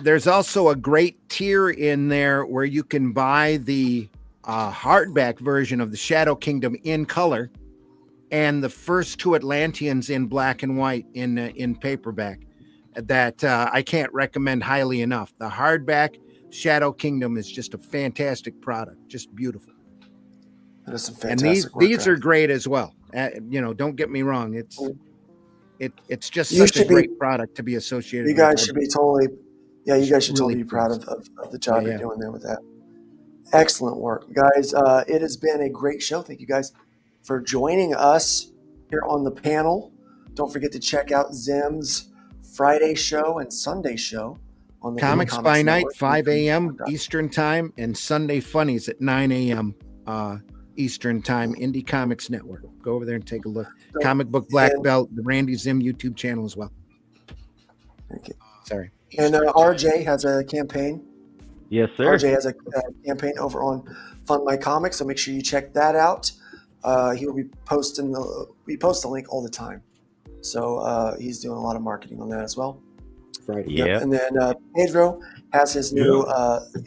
There's also a great tier in there where you can buy the hardback version of the Shadow Kingdom in color, and the first 2 Atlanteans in black and white in paperback. That I can't recommend highly enough. The hardback Shadow Kingdom is just a fantastic product, just beautiful. That is some And fantastic these work, are great as well. Don't get me wrong. It's just You such a should be- great product to be associated. You with. guys should be totally, you guys should Really totally be proud pleased. of the job Yeah. you're doing there with that. Excellent work, guys. It has been a great show. Thank you guys for joining us here on the panel. Don't forget to check out Zim's Friday show and Sunday show on the Comics by Night, Network. 5 a.m. Eastern Time, and Sunday Funnies at 9 a.m. Eastern Time, Indie Comics Network. Go over there and take a look. Comic Book Black Belt, the Randy Zim YouTube channel as well. Thank you. Sorry. And RJ has a campaign. Yes, sir. RJ has a campaign over on Fund My Comics, so make sure you check that out. He will be posting we post the link all the time. So he's doing a lot of marketing on that as well. Right. Yeah. And then Pedro has his new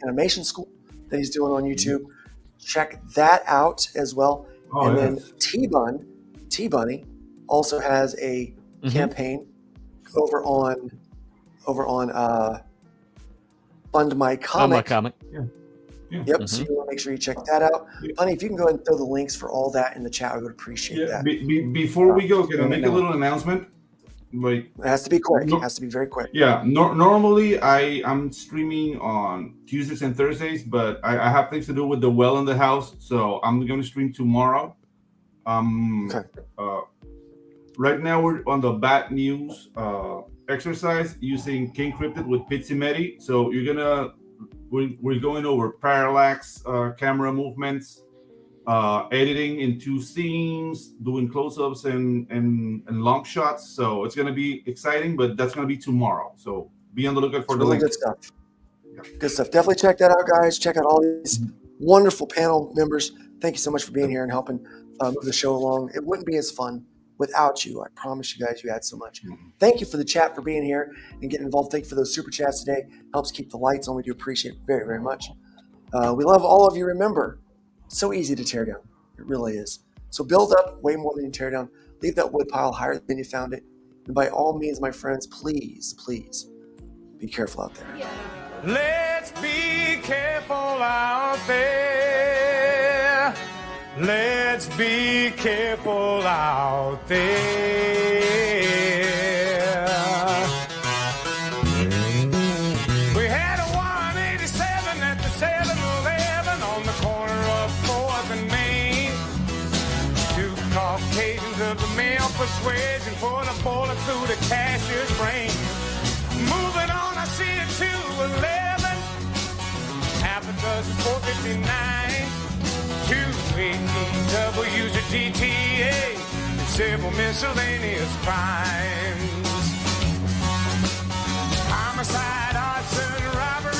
animation school that he's doing on YouTube. Check that out as well. Then T-Bunny also has a campaign over on Fund My Comic. Yep. So you want to make sure you check that out. Bunny, if you can go ahead and throw the links for all that in the chat, I would appreciate that. Before we go, can I make a little announcement? Like, it has to be quick. It has to be very quick. Yeah. Normally, I'm streaming on Tuesdays and Thursdays, but I have things to do with the well in the house, so I'm going to stream tomorrow. Right now, we're on the bad news exercise using King Cryptid with Pizzimetti. So we're going over parallax camera movements, editing into scenes, doing close-ups and long shots. So it's going to be exciting, but that's going to be tomorrow. So be on the lookout for the link. Good stuff. Good stuff. Definitely check that out, guys. Check out all these wonderful panel members. Thank you so much for being here and helping move the show along. It wouldn't be as fun without you. I promise you guys, you add so much. Thank you for the chat, for being here and getting involved. Thank you for those super chats today. Helps keep the lights on. We do appreciate it very, very much. We love all of you. Remember, it's so easy to tear down. It really is. So build up way more than you tear down. Leave that wood pile higher than you found it. And by all means, my friends, please, please be careful out there. Let's be careful out there. Let's be careful out there. We had a 187 at the 7-Eleven on the corner of 4th and Main. 2 Caucasians of the male persuasion put a bullet through the cashier's brain. Moving on, I see a 211, half a dozen 459, 2 APWs or GTA, and several miscellaneous crimes. Homicide, arson, robbery,